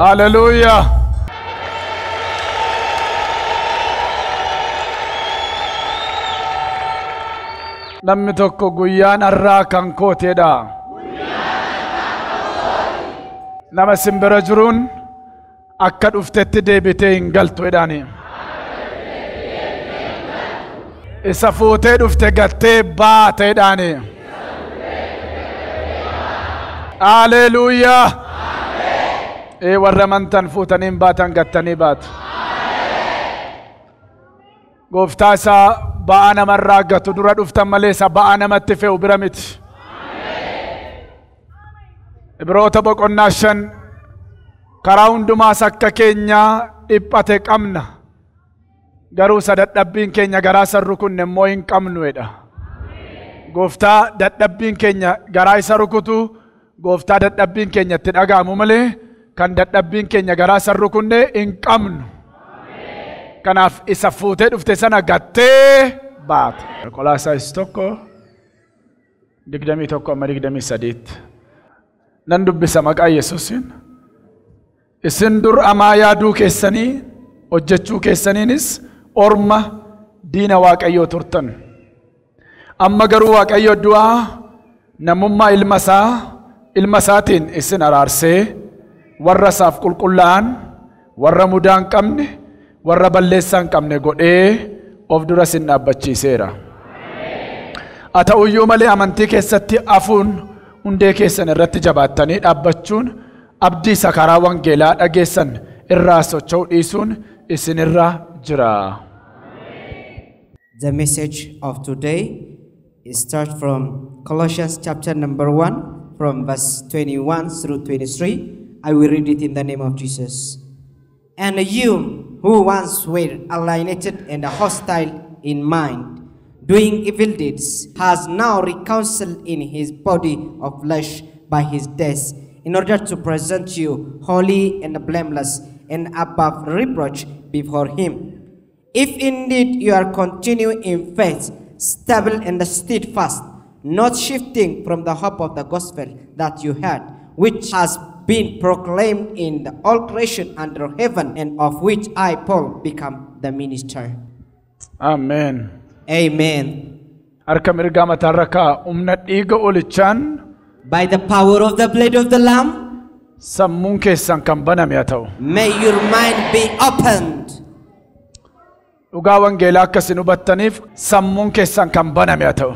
Hallelujah. Namni tokko guyyaan har'aa kan kooteedha. Nama simbira jiruun akka dhuftetti deebitee hin galtu jedhaani. Isa fuutee dhufte gattee baate jedhaani. Hallelujah. Warra amantan fuutaniin baatan gattanii baatu. Gooftaa isaa ba'aa namarraa gatu dura dhuftan malee isa ba'aa namatti fe'u bira miti. Ibroota boqonnaa 5 karaa hundumaas akka keenyaa dhiphate qabna. Garuu isa dadhabbiin keenya garaa isa rukunne immoo hin qabnu jedha. Gooftaa dadhabbiin keenya garaa isa rukutu gooftaa dadhabbiin keenya itti dhaga'amu malee kan dadhabbiin keenya garaa isa rukunne hin qabnu. Kanaaf isa fuutee dhufte sana gattee baate. Qolaasaayis 1:21-23 nan dubbisa maqaa Yesuusiin. Isin dur amaa yaaduu keessanii hojjechuu keessaniinis orma diina Waaqayyoo turtan. Amma garuu Waaqayyo du'aa namummaa ilma isaatiin isin araarsee warra isaaf qulqullaa'an warra mudaa hin qabne warra balleessaa hin qabne godhee of dura isin dhaabbachiiseera. Haa ta'uyyuu malee amantii keessatti hafuun hundee keessan irratti jabaattanii dhaabbachuun abdii isa karaa wangeelaa dhageessan irraa socho'uu dhiisuun isinirra jira. The message of today is start from Colossians chapter number 1 from verse 21 through 23. I will read it in the name of Jesus. And you who once were alienated and hostile in mind, doing evil deeds, has now reconciled in his body of flesh by his death, in order to present you holy and blameless and above reproach before him. If indeed you are continuing in faith, stable and steadfast, not shifting from the hope of the gospel that you had, which has been proclaimed in the all creation under heaven, and of which I, Paul, become the minister. Amen. Amen. Harka mirgaa mataarra kaa humna dhiiga olichaan By the power of the blood of the Lamb, sammuun keessan kan baname haa ta'u. may your mind be opened. Dhugaa wangeelaa akka isin hubattaniif sammuun keessan kan baname haa ta'u.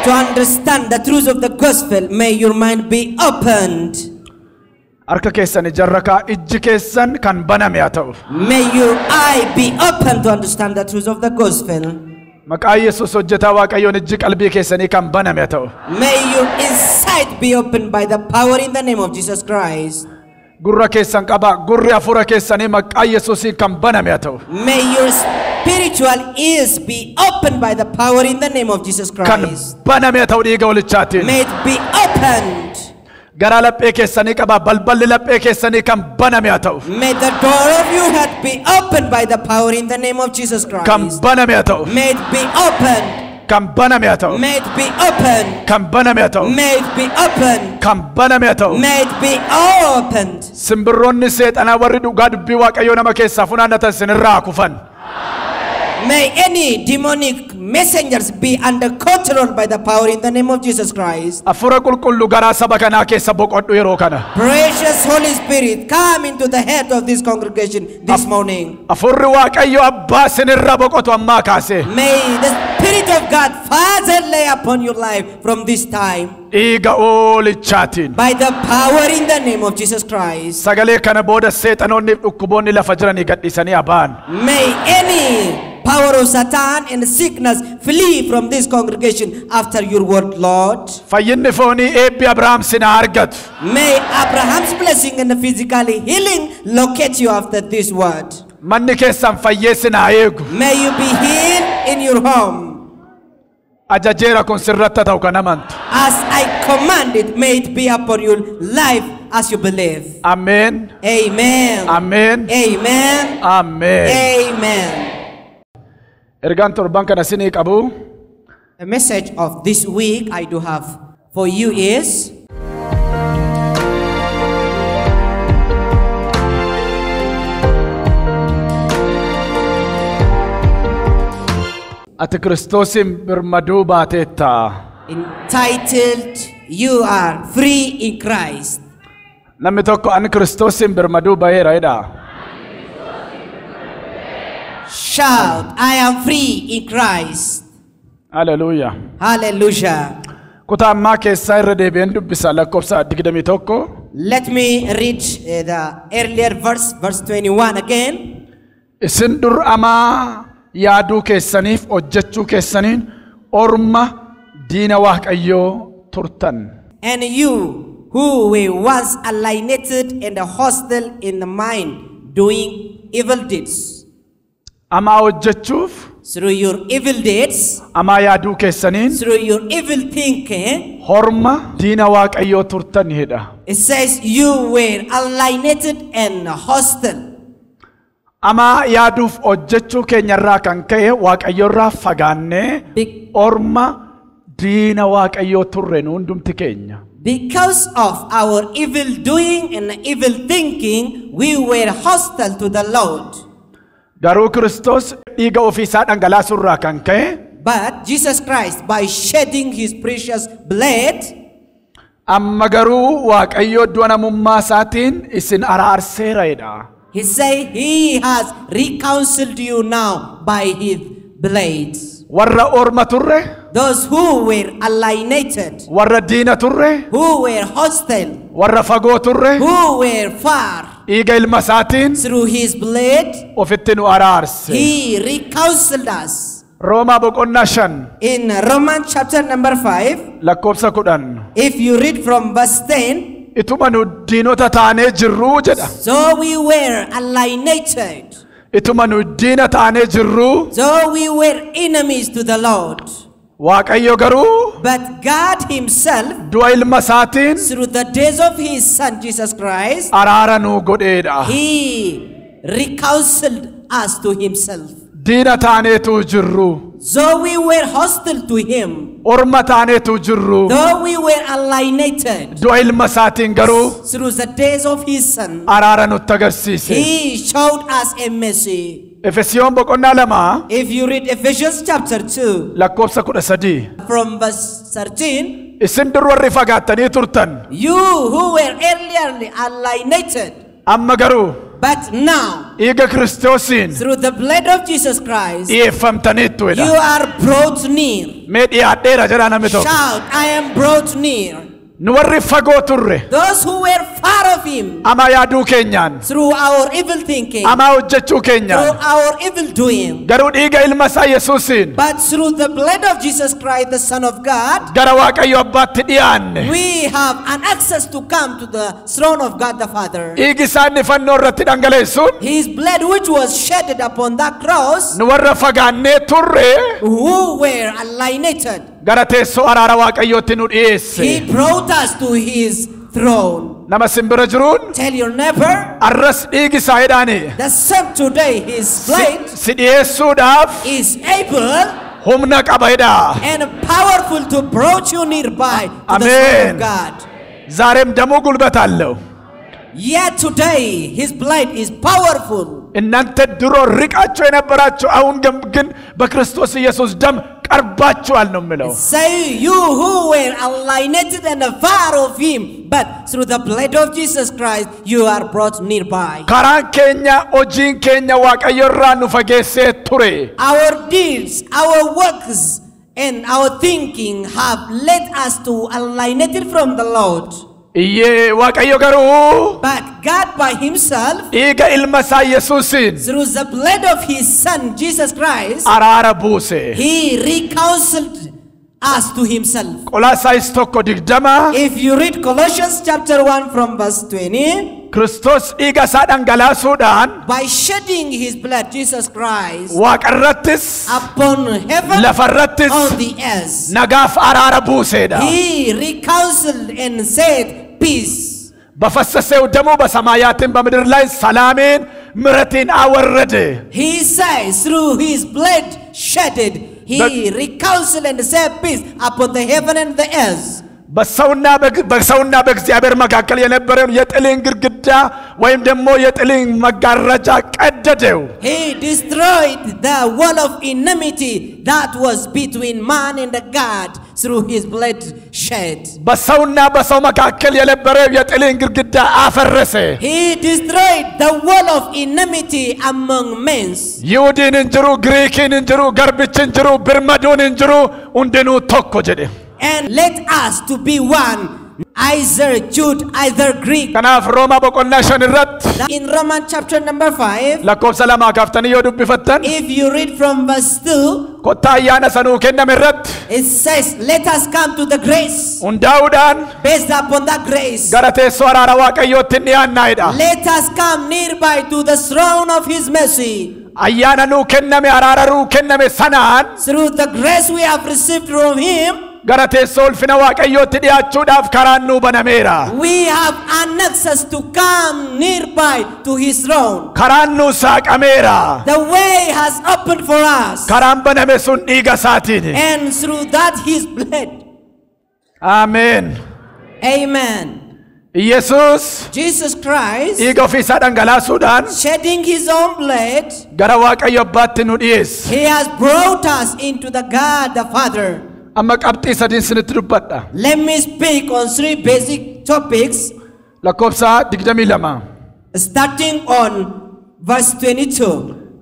To understand the truth of the gospel, may your mind be opened. Harka keessan ijarra kaa ijji keessan kan baname haa ta'u. May your eye be open to understand the truth of the gospel. Maqaa Yesuus hojjetaa Waaqayyoon ijji qalbii keessanii kan baname haa ta'u. May your insight be opened by the power in the name of Jesus Christ. Gurra keessan qaba gurri hafuura keessanii maqaa Yesuusiin kan baname haa ta'u. May your spiritual ears be opened by the power in the name of Jesus Kan Christ. baname haa ta'u dhiiga olichaatiin. May it be opened. Garaa laphee keessanii qaba balballi laphee keessanii kan baname haa ta'u. May the door of your heart be opened by the power in the name of Jesus Kan Christ. baname haa ta'u. May it be opened. Kan baname haa ta'u. May it be opened. Kan baname haa ta'u. May it be opened. Kan baname haa ta'u. May it be opened. Simbirroonni seexanaa warri dhugaa dubbii Waaqayyoo nama keessaa funaannatan isinirraa kufan. May any demonic messengers be under control by the power in the name of Jesus Christ. Hafuura qulqulluu garaa saba kanaa keessa boqodhu yeroo kana. Precious Holy Spirit, come into the head of this congregation this morning. Hafuurri Waaqayyoo abbaa isinirra boqotu ammaa kaasee. May the Spirit of God Father lay upon your life from this time. Dhiiga olichaatiin. By the power in the name of Jesus Christ. Sagalee kana booda seexanoonni dhukkuboonni lafa jiranii gadhiisanii abaan. May any power of Satan and sickness flee from this congregation after your word, Lord. Fayyinni foonii eebbi Abrahaam sinaa argatu. May Abraham's blessing and physically healing locate you after this word. Manni keessan fayyee sinaa eegu. May you be healed in your home. Ajajeera kun sirratti ta'u kan amantu. As I command it, may it be upon your life as you believe. Amen. Amen. Amen. Amen. Amen. Amen. Ergaan torban kana sinii qabu. The message of this week I do have for you is ati Kiristoosin birmaduu baateetta. entitled, you are free in Christ. Namni tokko ani Kiristoosin birmaduu ba'eera jedha. Shout, I am free in Christ. Hallelujah. Hallelujah. Kutaa ammaa keessaa irra deebi'een dubbisa lakkoofsa 21. Let me read the earlier verse 21 again. Isin dur amaa yaaduu keessaniif hojjechuu keessaniin orma diina Waaqayyoo turtan. And you who were once alienated and hostile in the mind, doing evil deeds. Amaa hojjechuuf Through your evil deeds, amaa yaaduu keessaniin through your evil thinking, horma diina Waaqayyoo turtan jedha. it says you were alienated and hostile. Amaa yaaduuf hojjechuu keenyarraa kan ka'e Waaqayyoorraa fagaannee orma diina Waaqayyoo turre nu hundumti keenya. Because of our evil doing and evil thinking, we were hostile to the Lord. Garuu Kiristoos dhiiga ofiisaa dhangalaasuurraa kan ka'e But Jesus Christ, by shedding his precious blood, amma garuu Waaqayyoo du'a namummaa isaatiin isin araarseera jedha. he said he has reconciled you now by his blood. Warra orma turre, Those who were alienated, warra diina turre, who were hostile, warra fagoo turre, who were far, dhiiga ilma isaatiin through his blood, ofitti nu araarse. he reconciled us. Roomaa boqonnaa 5 In Romans chapter number 5, lakkoofsa 10. if you read from verse 10, Ituma nu diinota taanee jirruu jedha. so we were alienated, Ituma nu diina taanee jirruu so we were enemies to the Lord. Waaqayyo garuu But God himself, du'a ilma isaatiin through the days of his son Jesus Christ, araara nu godheedha. he reconciled us to himself. Diina taaneetu jirru, Though we were hostile to him, orma taaneetu jirru, though we were alienated, du'a ilma isaatiin garuu through the days of his son, araara nutti agarsiise. he showed us a mercy. Efesiyoon boqonnaa 2 If you read Ephesians chapter 2 lakkoofsa 13. from verse 13, Isin dur warri fagaattanii turtan, you who were earlier alienated, amma garuu but now dhiiga Kiristoosiin through the blood of Jesus Christ, dhiyeeffamtaniittu you jedha. are brought near. Mee dhiyaadheera jedha namni tokko. Shout, I am brought near. Nu warri fagoo turre, Those who were far of him, ama yaaduu keenyaan, through our evil thinking, ama hojjechuu through keenyaan, our evil doing, garuu dhiiga ilma isaa Yesuusiin but through the blood of Jesus Christ, the Son of God, gara Waaqayyo Abbaatti dhiyaanne. we have an access to come to the throne of God the Father. Dhiigi isaa inni fannoo irratti dhangaleessuun His blood which was shedded upon that cross, nu warra fagaannee turre who were alienated, gara teessoo araara Waaqayyootti nu he dhiyeesse. brought us to his throne. Nama simbira jiruun Tell your neighbor, arras dhiigi isaa jedhaani the same today his blood si dhiyeessuudhaaf is able humna qaba jedha. and powerful to brought you nearby to the Amen. throne of God. ዛሬም ደሙ ጉልበት አለው። Yet today his blood is powerful. እናንተ ድሮ ርቃችሁ የነበራችሁ አሁን ግን በክርስቶስ ኢየሱስ ደም ቀርባችኋል ነው የሚለው። Say you who were alienated and far of him, but through the blood of Jesus Christ you are brought nearby. karaan keenya hojiin keenya waaqayyorraa nu fageessee ture. Our deeds, our works, and our thinking have led us to alienated from the Lord. iyyee waaqayyo garuu But God by himself, dhiiga ilma isaa Yesuusiin through the blood of his son Jesus Christ, araara buuse. he reconciled us to himself. Qolaasaayis 1:20 If you read Colossians chapter 1 from verse 20, Kiristoos dhiiga isaa dhangalaasuudhaan by shedding his blood, Jesus Christ, waaqarrattis upon heaven, lafarrattis on the earth, nagaaf araara buuseedha. he reconciled and said peace. በፈሰሰው ደሙ በሰማያትን በምድር ላይ ሰላሜን ምሕረትን አወረደ። He says through his blood shedded, he But- reconciled and said peace upon the heaven and the earth. በሰውና በእግዚአብሔር መካከል የነበረውን የጥልን ግድግዳ ወይም ደግሞ የጥልን መጋረጃ ቀደደው He destroyed the wall of enmity that was between man and God through his blood shed በሰውና በሰው መካከል የነበረው የጥልን ግድግዳ አፈረሰ He destroyed the wall of enmity among men ይሁዲን እንጅሩ ግሪክን እንጅሩ ገርብችን እንጅሩ ብርመዶን እንጅሩ እንደኑ ተኮ ጀደ And let us to be one, either Jude, either Greek. ከናፍ ሮማ በቆናሽን ረት In Romans chapter number 5, ለኮብ ሰላም አካፍተን ይወዱ ቢፈተን if you read from verse 2, ኮታ ያነሰኑ ከነም ረት it says, let us come to the grace. ኡንዳውዳን Based upon that grace, ገረቴ ሶራራ ዋቀዮትን ያናይዳ let us come nearby to the throne of his mercy. አያነኑ ከነም አራራሩ ከነም ሰናን Through the grace we have received from him, ገረቴ ሶልፍነ ዋቀዮት ዲያቹዳፍ ከራኑ በነሜራ we have an access to come nearby to his throne. ከራኑ ሳቀሜራ The way has opened for us. ከራን በነመሱን ዲገሳቲን And through that his blood. አሜን Amen. ኢየሱስ Jesus Christ ኢጎፊሳ ደንገላሱዳን shedding his own blood, ገረ ዋቀዮባት ኑዲስ he has brought us into the God the Father. አማ ቀብጢ ሰዲን ስንትዱበዳ Let me speak on three basic topics, ለኮብሳ ድግደሚ ለማ starting on verse 22.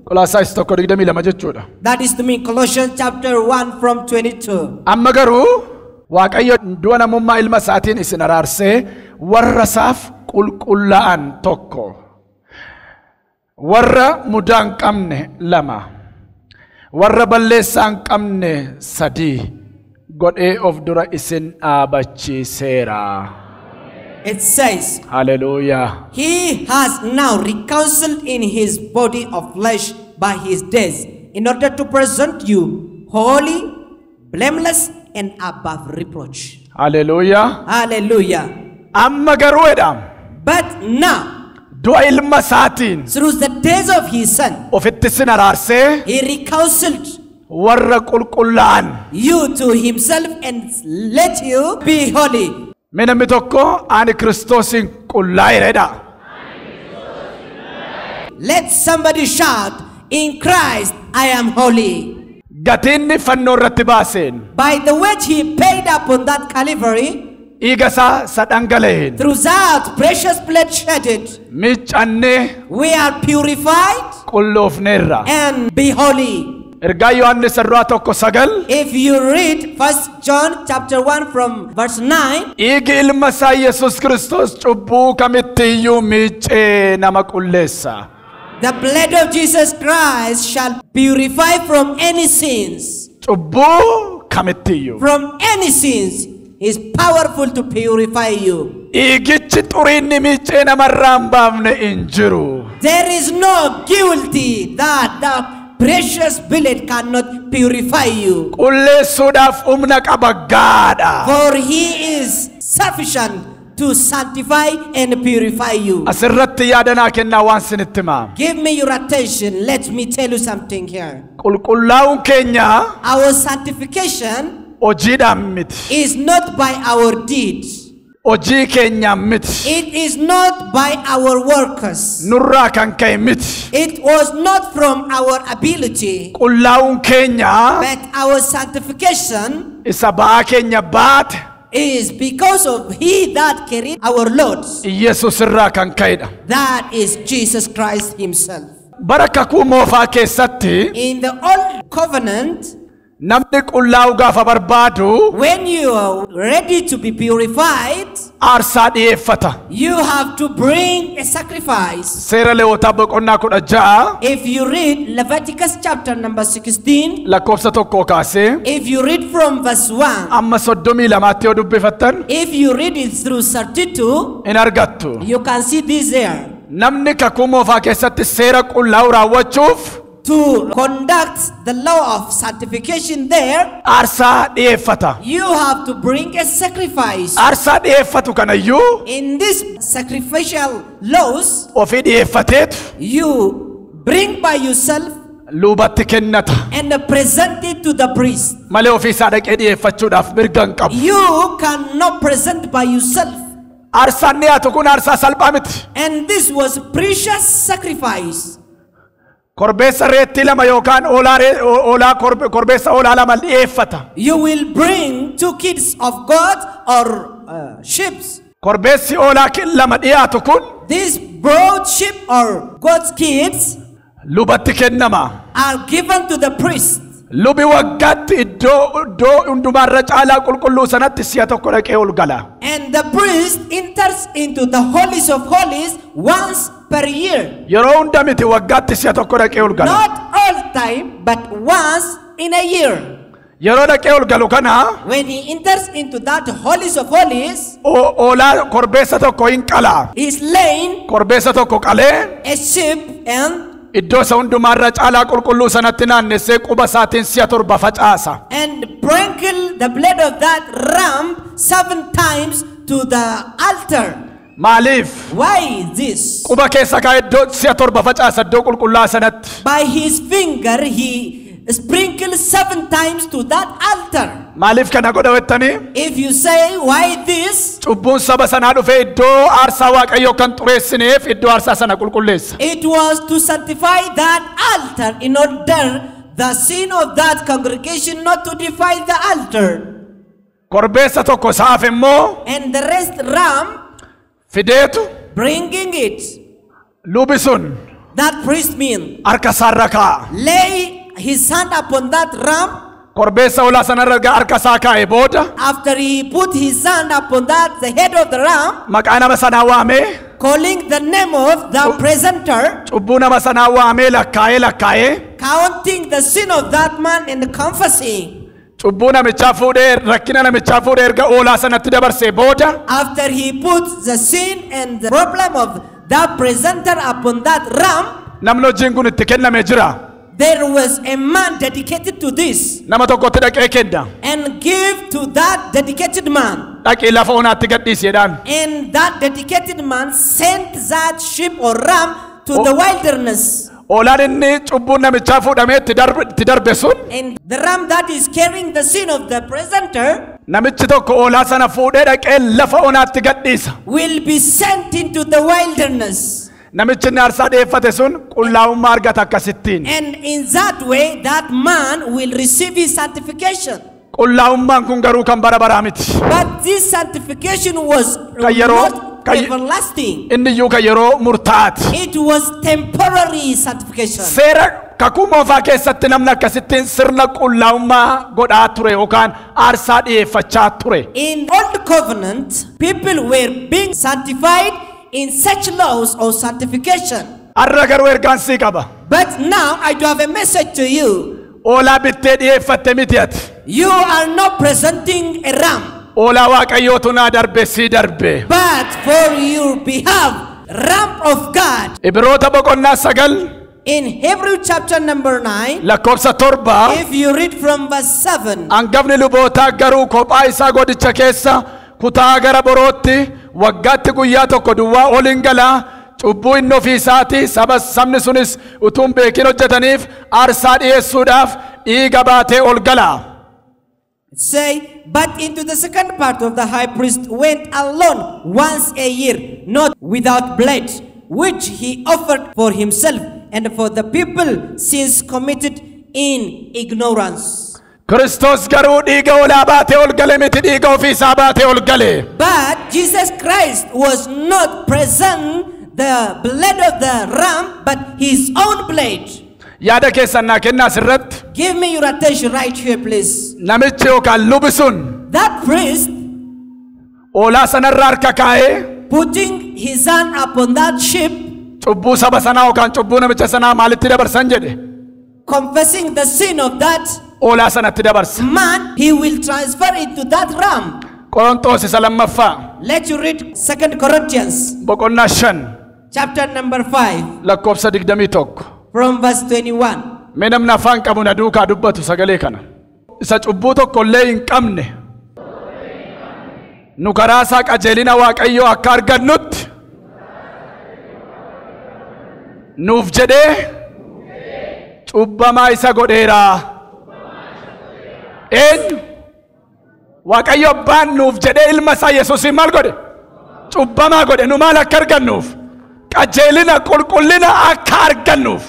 ቆላሳይስ ተኮ ድግደሚ ለማ ጀቹዳ That is to mean Colossians chapter 1 from 22. አመገሩ ዋቀዮ ዱወና ሙማ ኢልመሳቲን ኢስነራርሴ ወረሳፍ ቁልቁላን ቶኮ ወረ ሙዳን ቀምነ ለማ ወረ በሌሳን ቀምነ ሰዲ ጎዴ ኦፍ ዱራ ኢስን አባቺ ሴራ It says, Hallelujah. he has now reconciled in his body of flesh by his death, in order to present you holy, blameless, and above reproach. Hallelujah. Hallelujah. Ammagaru edam. But now, Du'a ilma saatin through the death of his son, ofitti sinaraarse he reconciled warra qulqullaan you to himself and let you be holy. Minamni tokko ani Kiristoosin qullaa'eera. Let somebody shout, in Christ I am holy. Gatinni fannoo irratti baaseen By the which he paid upon that Calvary, dhiigasaa sadhangala'een through that precious blood shedded, miccannee we are purified qulloofneerra. and be holy. Ergaa Yohaannis irraa tokko 9 If you read 1 John chapter 1 from verse 9, dhiigi ilma isaa Yesuus Kiristoos cubbuu kamittiyyuu miicee nama qulleessa. the blood of Jesus Christ shall purify from any sins. Cubbuu kamittiyyuu. From any sins, he is powerful to purify you. Dhiigichi xuriinni miicee namarraa hin baafne hin jiru. There is no guilty that the precious blood cannot purify you. Qulleessuudhaaf humna qaba gaadha. For he is sufficient to sanctify and purify you. Asirratti yaadanaa kennaa waan sinitti himaa. Give me your attention. Let me tell you something here. Qulqullaa'uun keenya Our sanctification hojiidhaan miti. is not by our deeds. Hojii keenyaan miti. It is not by our workers. Nurraa kan ka'e miti. It was not from our ability. Qullaa'uun keenya But our sanctification isa ba'aa keenya baate is because of he that carried our loads. Yesuus irraa kan ka'edha. That is Jesus Christ himself. Bara kakuu moofaa keessatti In the old covenant, namni qullaa'uu gaafa barbaadu when you are ready to be purified, aarsaa dhiyeeffata. you have to bring a sacrifice. Seera Lewwotaa boqonnaa 16 If you read Leviticus chapter number 16, lakkoofsa tokkoo kaasee if you read from verse 1, amma 32 yoo dubbifattan if you read it through 32, in argattu. you can see this there. Namni kakuu moofaa keessatti seera qullaa'uu raawwachuuf To conduct the law of sanctification there, aarsaa dhiyeeffata. you have to bring a sacrifice. Aarsaa dhiyeeffatu kanayyuu In this sacrificial laws, ofii dhiyeeffateetu you bring by yourself lubatti kennata and present it to the priest. malee ofii isaa dhaqee dhiyeeffachuudhaaf mirga hin qabu. You cannot present by yourself. Aarsaan dhiyaatu kun aarsaa salphaa miti. And this was precious sacrifice. Korbeessa reettii lama yookaan oolaa korbeessa oolaa lama dhiyeeffata. You will bring 2 kids of goats or sheep. Korbeessi oolaa lama dhiyaatu kun These broad sheep or goat's kids lubatti kennama. are given to the priest. Lubi waggaatti iddoo hundumaarra caalaa qulqulluu sanatti si'a tokko dhaqee ol gala. And the priest enters into the holies of holies once per year. Yeroo hunda miti waggaatti si'a tokko dhaqee ol gala. Not all time, but once in a year. Yeroo dhaqee ol galu kana When he enters into that holies of holies, oolaa korbeessa tokko hin qala. he is laying Korbeessa tokko qalee a sheep and iddoo isa hundumaarra caalaa qulqulluu sanatti naannessee quba isaatiin si'a torba facaasa. sprinkle the blood of that ram 7 times to the altar. Maaliif? Why this? Quba keessa kaa iddoo si'a torba facaasa iddoo qulqullaa sanatti. By his finger he sprinkled 7 times to that altar. Maaliif kana godha wettanii? If you say why this, Cubbuun saba sanaa dhufee iddoo aarsaa Waaqayyoo kan xureessineef iddoo aarsaa sana qulqulleessa. it was to sanctify that altar in order the sin of that congregation not to defile the altar. Korbeessa tokko saaf immoo And the rest ram fideetu bringing it. lubi sun That priest mean harka isaarra kaa'a. lay his hand upon that ram. Korbeessa oolaa sanarra harka isaa kaa'ee booda After he put his hand upon that, the head of the ram, maqaa nama sanaa waamee calling the name of the presenter, cubbuu nama sanaa waamee lakkaa'ee counting the sin of that man and confessing. cubbuu namichaa fuudhee rakkina namichaa fuudhee erga oolaa sanatti dabarsee booda After he put the sin and the problem of that presenter upon that ram, namni hojiin kun itti kenname jira. there was a man dedicated to this, Nama tokkotti dhaqee kenna. and give to that dedicated man. Dhaqee lafa onaatti gadhiiseedhaan. And that dedicated man sent that sheep or ram to the wilderness. Oolaan inni cubbuun namichaa fuudhamee itti darbe sun And the ram that is carrying the sin of the presenter namichi tokko oolaa sana fuudhee dhaqee lafa onaatti gadhiisa. will be sent into the wilderness. Namichi inni aarsaa dhiyeeffate sun qullaa'ummaa argata akkasittiin. And in that way, that man will receive his sanctification. Qullaa'ummaan kun garuu kan bara baraa miti. But this sanctification was Kayyeroo- not everlasting. Inni iyyuu kan yeroo murtaa'aati. It was temporary sanctification. Seera kakuu moofaa keessatti namni akkasittiin sirna qullaa'ummaa godhaa ture yookaan aarsaa dhiyeeffachaa ture. In Old Covenant, people were being sanctified in such laws of sanctification. Har'a garuu ergaan sii qaba. But now I do have a message to you. Oolaa bittee dhiyeeffatte miti ati. You are not presenting a ram, Oolaa Waaqayyootu naa darbe sii darbe. but for your behalf, ram of God. Ibroota boqonnaa 9 In Hebrew chapter number 9, lakkoofsa 7 if you read from verse 7, hangafni lubootaa garuu kophaa isaa godicha keessa kutaa gara borootti waggaatti guyyaa tokko duwwaa ol hin galaa. Cubbuu inni ofii isaati sabni sunis utuu hin beekin hojjetaniif aarsaa dhiyeessuudhaaf dhiiga baatee ol gala. say, but into the second part of the high priest went alone once a year, not without blood, which he offered for himself and for the people, sins committed in ignorance. Kiristoos garuu dhiiga olaa baatee ol gale miti dhiiga ofii isaa baatee ol gale. But Jesus Christ was not present the blood of the ram, but his own blood. Yaada keessan naa kennaa asirratti Give me your attention right here, please. namichi yookaan lubi sun That priest oolaa sanarra harka kaa'ee putting his hand upon that sheep, cubbuu saba sanaa yookaan cubbuu namicha sanaa maalitti dabarsan jedhe confessing the sin of that oolaa sanatti dabarsa. man, he will transfer it to that ram. Qorontoos isa lammaffaa Let you read 2 Corinthians boqonnaa 5 chapter number 5 lakkoofsa 21. from verse 21. Mee namni afaan qabu na duukaa dubbatu sagalee kana. Isa cubbuu tokko illee hin qabne nu karaa isaa qajeelina Waaqayyoo akka argannutti nuuf jedhee cubbamaa isa godheera. Eenyu Waaqayyo abbaan nuuf jedhee ilma isaa Yesuusin maal godhe? Cubbamaa godhe. Nu maal akka argannuuf? Qajeelina qulqullina akka argannuuf.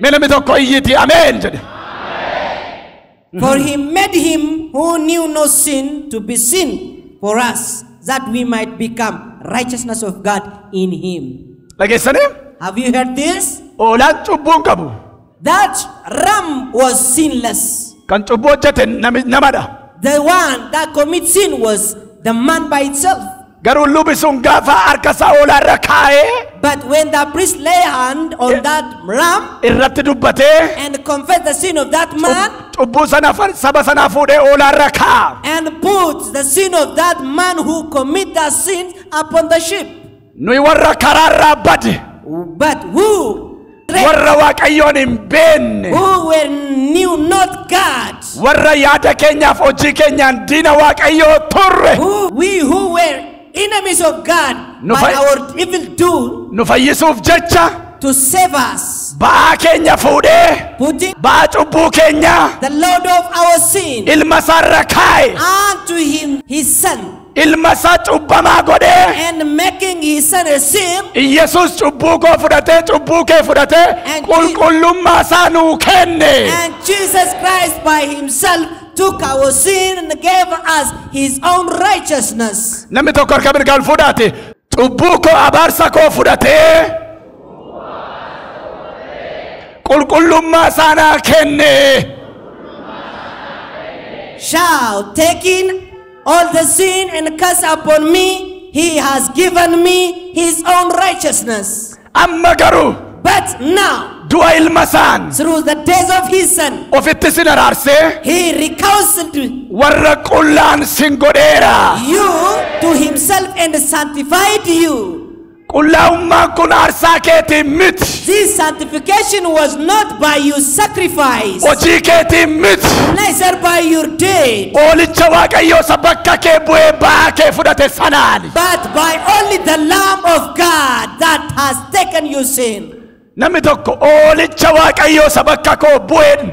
Mee namni tokko iyyiti ameen jedhe. For he made him who knew no sin to be sin for us, that we might become righteousness of God in him. Dhageessanii? Have you heard this? Oolaan cubbuun qabu. That ram was sinless. Kan cubbuu hojjete namadha. The one that commits sin was the man by itself. Garuu lubi sun gaafa harka isaa oolaarra kaa'ee But when the priest lay hand on that ram irratti dubbatee and confessed the sin of that man cubbuu sana saba sana fuudhee oolaarra kaa'a. and puts the sin of that man who commit that sin upon the sheep. Nuyi warra karaarraa bade. But who warra Waaqayyoon hin beekne. who knew not God. Warra yaada keenyaaf hojii keenyaan diina Waaqayyoo turre. We who were enemies of God No by fight. our evil doing Nu fayyisuuf jecha to save us, ba'aa keenya fuudhee putting ba'aa cubbuu keenya the load of our sin ilma isaarra kaa'e. unto him his son, Ilma isaa cubbamaa godhee and making his son a sin, Yesus cubbuu koo fudhatee cubbuu kee fudhatee And qulqullummaa isaa nuu kenne. and Jesus Christ by himself took our sin and gave us his own righteousness. Namni tokko harka mirgaa ol fuudhaate cubbuu koo abaarsa koo fudhatee qulqullummaa isaa naa kenne. Shall taking all the sin and curse upon me, he has given me his own righteousness. Amma garuu But now, du'a ilma isaan through the death of his son, ofitti sin araarsee he reconciled warra qullaan sin godheera. you to himself and sanctified you. Qullaa'ummaan kun aarsaa keetiin miti. This sanctification was not by your sacrifice, Hojii keetiin miti. neither by your deed, Oolicha Waaqayyoo isa bakka kee bu'ee ba'aa kee fudhate sanaani. but by only the Lamb of God that has taken your sin. Namni tokko oolicha Waaqayyoo isa bakka koo bu'een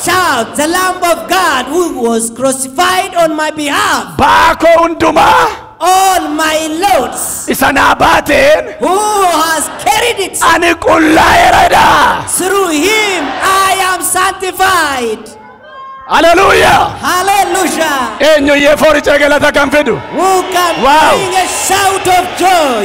Shout, the Lamb of God who was crucified on my behalf, ba'aa koo hundumaa all my loads, isa naa baateen who has carried it. ani qullaa'eeradha. Through him I am sanctified. Hallelujah. Hallelujah. Eenyu yeeforicha galata kan fidu. Who can Wow. bring a shout of joy?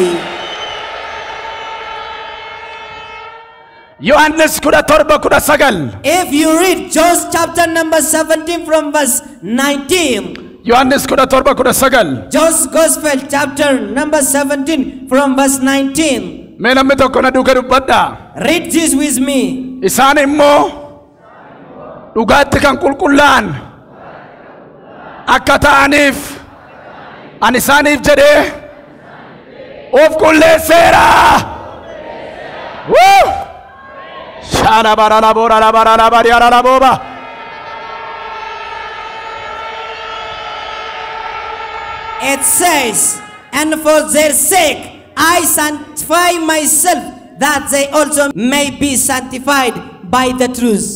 Yohannis 17:19. If you read John chapter number 17 from verse 19, Yohannis 17:19. John's Gospel chapter number 17 from verse 19. Mee namni tokko na duuka dubbadha. Read this with me. Isaan immoo dhugaatti kan qulqullaa'an akka ta'aniif ani isaaniif jedhee of qulleesseera. Woo! Shaana barala boora barala bariara la boba. It says, and for their sake I sanctify myself, that they also may be sanctified by the truth.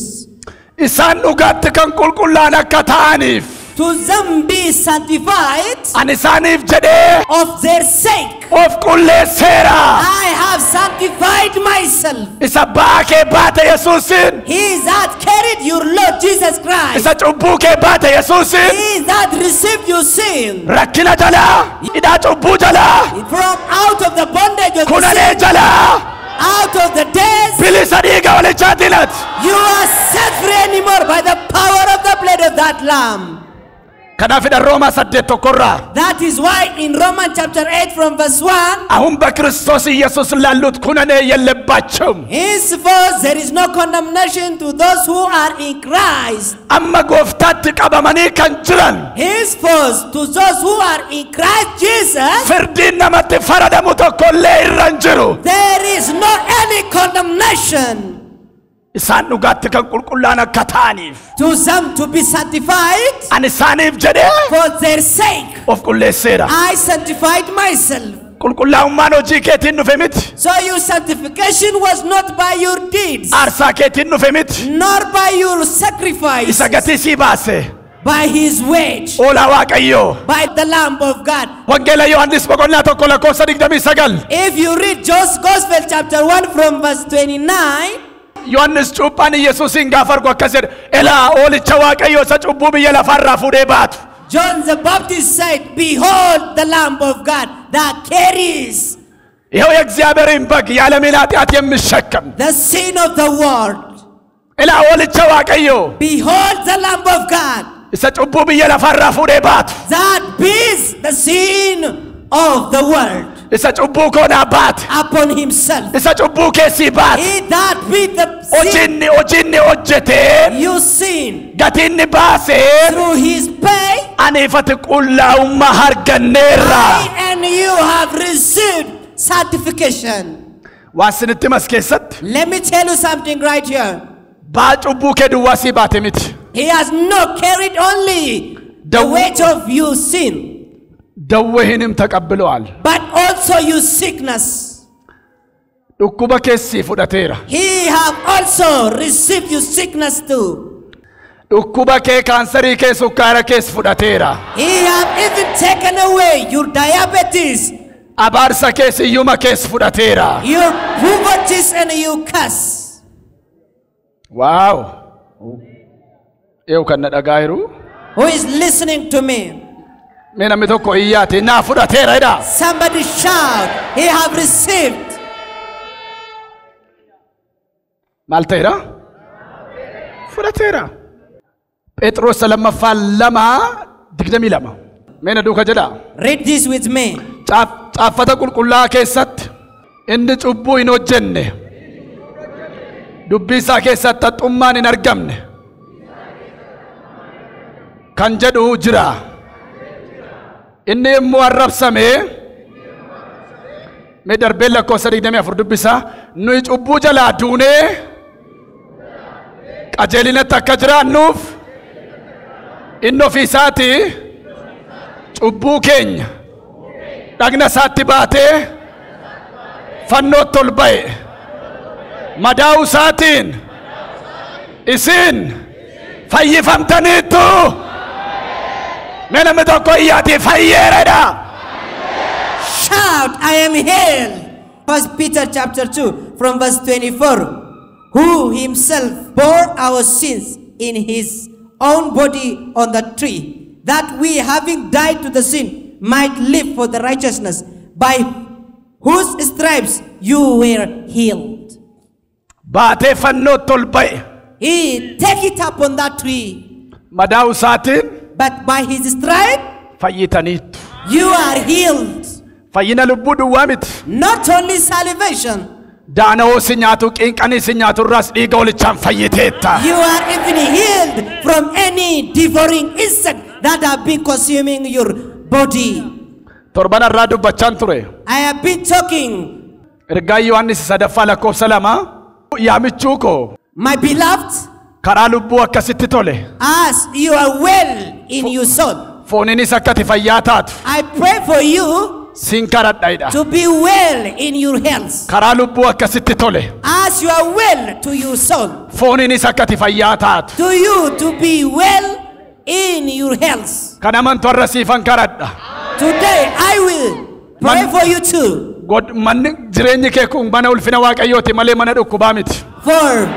Isaan dhugaatti kan qulqullaa'an akka ta'aniif To them be sanctified ani isaaniif jedhee of their sake. of qulleesseera. I have sanctified myself. Isa ba'aa kee baate Yesuusin. He that carried your Lord Jesus Christ. Isa cubbuu kee baate Yesuusin. He that received your sin Rakkina jalaa hidhaa cubbuu jalaa from out of the bondage of the kunanee sin, jalaa out of the death. bilisa dhiiga walichaatinat. You are set free anymore by the power of the blood of that Lamb. Kanaafidha Roomaa 8:1 That is why in Romans chapter 8 from verse 1, አሁን በክርስቶስ ኢየሱስ ላሉት ኩነኔ የለባቸውም። henceforth there is no condemnation to those who are in Christ. amma gooftaatti qabamanii kan jiran Henceforth to those who are in Christ Jesus, firdiin namatti faradamu tokkollee irra hin jiru. there is no any condemnation. Isaan dhugaatti kan qulqullaa'an akka ta'aniif To some to be sanctified, ani isaaniif jedhee for their sake of qulleesseera. I sanctified myself. qulqullaa'ummaan hojii keetiin dhufe miti. So your sanctification was not by your deeds, Aarsaa keetiin dhufe miti. nor by your sacrifice, Isa gatii sii baase. by his wage, Oolaa Waaqayyoo. by the Lamb of God. Wangeela Yohaannis boqonnaa tokko lakkoofsa 29. If you read John's Gospel chapter 1 from verse 29, Yohaannis cuuphaan Yesuusin gaafa argu akkas jedha. Elaa oolicha Waaqayyoo isa cubbuu biyya lafaarraa fuudhee baatu. John the Baptist said, behold the Lamb of God that carries ይኸው የእግዚአብሔርን በግ የዓለምን ኃጢአት የሚሸከም the sin of the world. ኤላ ኦልቸ ዋቀዮ Behold the Lamb of God isa cubbuu biyya lafarraa fuudhee baatu. that bears the sin of the world isa cubbuu koonaa baate. upon himself. isa cubbuu keessii baate. He that bears the sin hojiinni hojjetee you sin gatiinni baasee through his pay, aniifati qullaa'ummaa arganneerra. I and you have received certification. waan sinitti mas keessatti Let me tell you something right here. baa cubbuu kee duwwaa sii baate miti. He has not carried only the weight of your sin, dawwehንም ተቀብለዋል. but also your sickness. dhukkuba keessii fudhateera. He have also received your sickness too. dhukkuba kee kaansarii kee sukkaara kees fudhateera. He have even taken away your diabetes, abaarsa kees iyyuma kees fudhateera. your poverty and your curse. waaw eew kan na dhagaayiru Who is listening to me? mee namni tokko iyyaati naa fudhateera jedha. Somebody shout, he have received. maal ta'eera? fudhateera. Phexros lammaffaa 2:22 mee na duuka jedha. Read this with me. Caaffata qulqullaa'aa keessatti inni cubbuu hin hojjenne dubbii isaa keessatti haxxummaan hin argamne kan jedhu jira. inni immoo arrabsamee mee darbee lakkoofsa 24 dubbisaa nuyi cubbuu jalaa duunee qajeelinatti akka jiraannuuf inni ofii isaatii cubbuu keenya dhagna isaatti baatee fannootti ol ba'e madaa'uu isaatiin isin fayyifamtaniittu. mee namni tokko iyyaati fayyeeredha. Shout, I am healed. 1 Peter chapter 2 from verse 24. Who himself bore our sins in his own body on the tree, that we having died to the sin might live for the righteousness, by whose stripes you were healed. baatee fannootti ol ba'e He take it up on that tree, madaa'uu isaatiin but by his stripe fayyitaniittu. you are healed. fayyina lubbuu duwwaa miti. Not only salvation, daana'oo si nyaatu qinqanii si nyaatu irraas dhiiga olichaan fayyiteetta. you are even healed from any devouring insect that have been consuming your body. torban irraa dubbachaan ture. I have been talking, ergaa Yohaannis sadaffaa lakkoofsa 2 yaamichuu koo my beloved, karaa lubbuu akkasitti tole as you are well in your soul, fooninis akkati fayyaa taatu I pray for you siin karadhaidha. to be well in your health. karaa lubbuu akkasitti tole As you are well to your soul, fooninis akkati fayyaa taatu. to you to be well in your health. kan amantu har'a siifan karadha. Today I will pray for you too. manni jireenyi kee kun mana ulfina Waaqayyooti malee mana dhukkubaa miti. For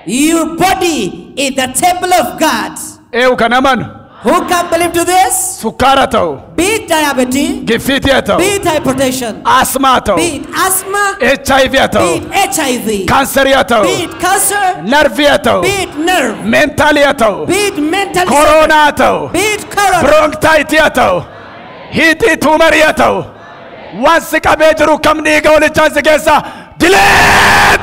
your body is the temple of God. eewu kan amanu Who can believe to this? sukkaara ta'u Be it diabetes, giffiitii haa ta'u be it hypertension, asmaa haa ta'u be it asthma, HIV haa be ta'u it HIV, kaansarii haa ta'u be it cancer, narvii haa ta'u be it nerve, meentaalii haa ta'u be it mental, kooroonaa haa ta'u be it corona, bronkiitii haa ta'u hiitii tuumarii haa ta'u waan si qabee jiru kam dhiiga olichaan si keessa dileet.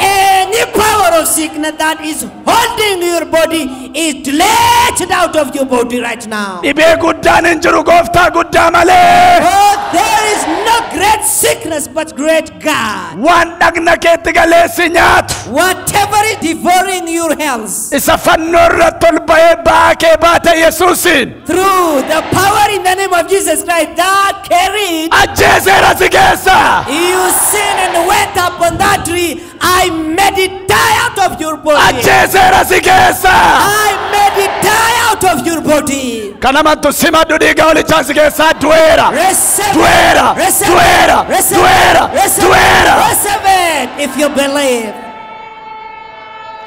any power of sickness that is holding your body is deleted out of your body right now. dhibee guddaan hin jiru gooftaa guddaa malee. Oh, there is no great sickness but great God. waan dhagna keetti galeessi nyaatu Whatever is devouring your health. Isa fannoo irratti ol ba'ee ba'aa kee baate Yesuusiin. Through the power in the name of Jesus Christ that carried. Ajjeeseera si keessa. You sinned and went up on that tree. I made it die out of your body. Ajjeeseera si keessa. I made it die out of your body. Kanamattu simadhu dhiiga holichaa si keessaa du'eera. Receive Du'eera. it. Receive Du'eera. it. Receive Du'eera. it. Receive Du'eera. it. Receive it if you believe.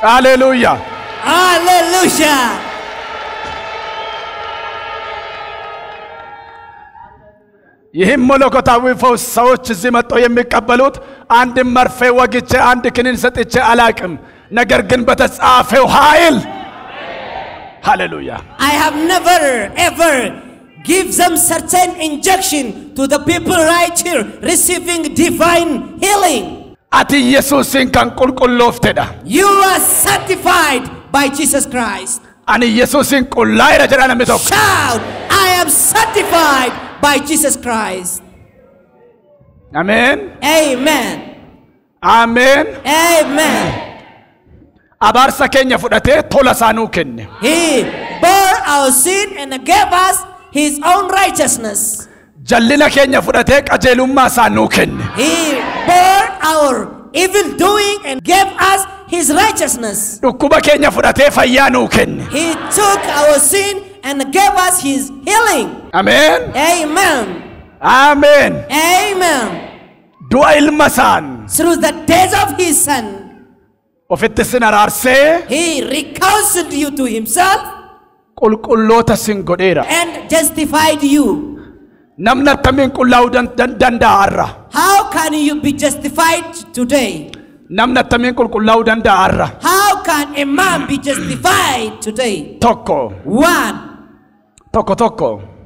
Hallelujah. Hallelujah. ይህም መለኮታዊ ፈውስ ሰዎች እዚህ መጥተው የሚቀበሉት አንድ መርፌ ወግቼ አንድ ክኒን ሰጥቼ አላቅም ነገር ግን በተጻፈው ኃይል ሃሌሉያ I have never ever give them certain injection to the people right here receiving divine healing. አቲ ኢየሱስን ካን ቁልቁሎፍቴዳ You are sanctified by Jesus Christ. አኒ ኢየሱስን ቁላይራ ጀራና ሚቶክ Shout, I am sanctified by Jesus Christ. አሜን Amen. አሜን Amen. አባርሳ ኬኛ ፉዳቴ ቶላሳኑ ከነ He bore our sin and gave us his own righteousness. ጀልና ኬኛ ፉዳቴ ቀጀሉማ ሳኑ ከነ He bore our evil doing and gave us his righteousness. ዱኩባ ኬኛ ፉዳቴ ፈያኑ ከነ He took our sin and gave us his healing. አሜን Amen. አሜን Amen. ዱአ ኢልመሳን Through the death of his son, ኦፊትስን አራርሴ he reconciled you to himself ቁልቁሎታ ሲንጎዴራ and justified you. ነምነ ተሚን ቁላው ደንዳአራ How can you be justified today? ነምነ ተሚን ቁልቁላው ደንዳአራ How can a man be justified today? ቶኮ One.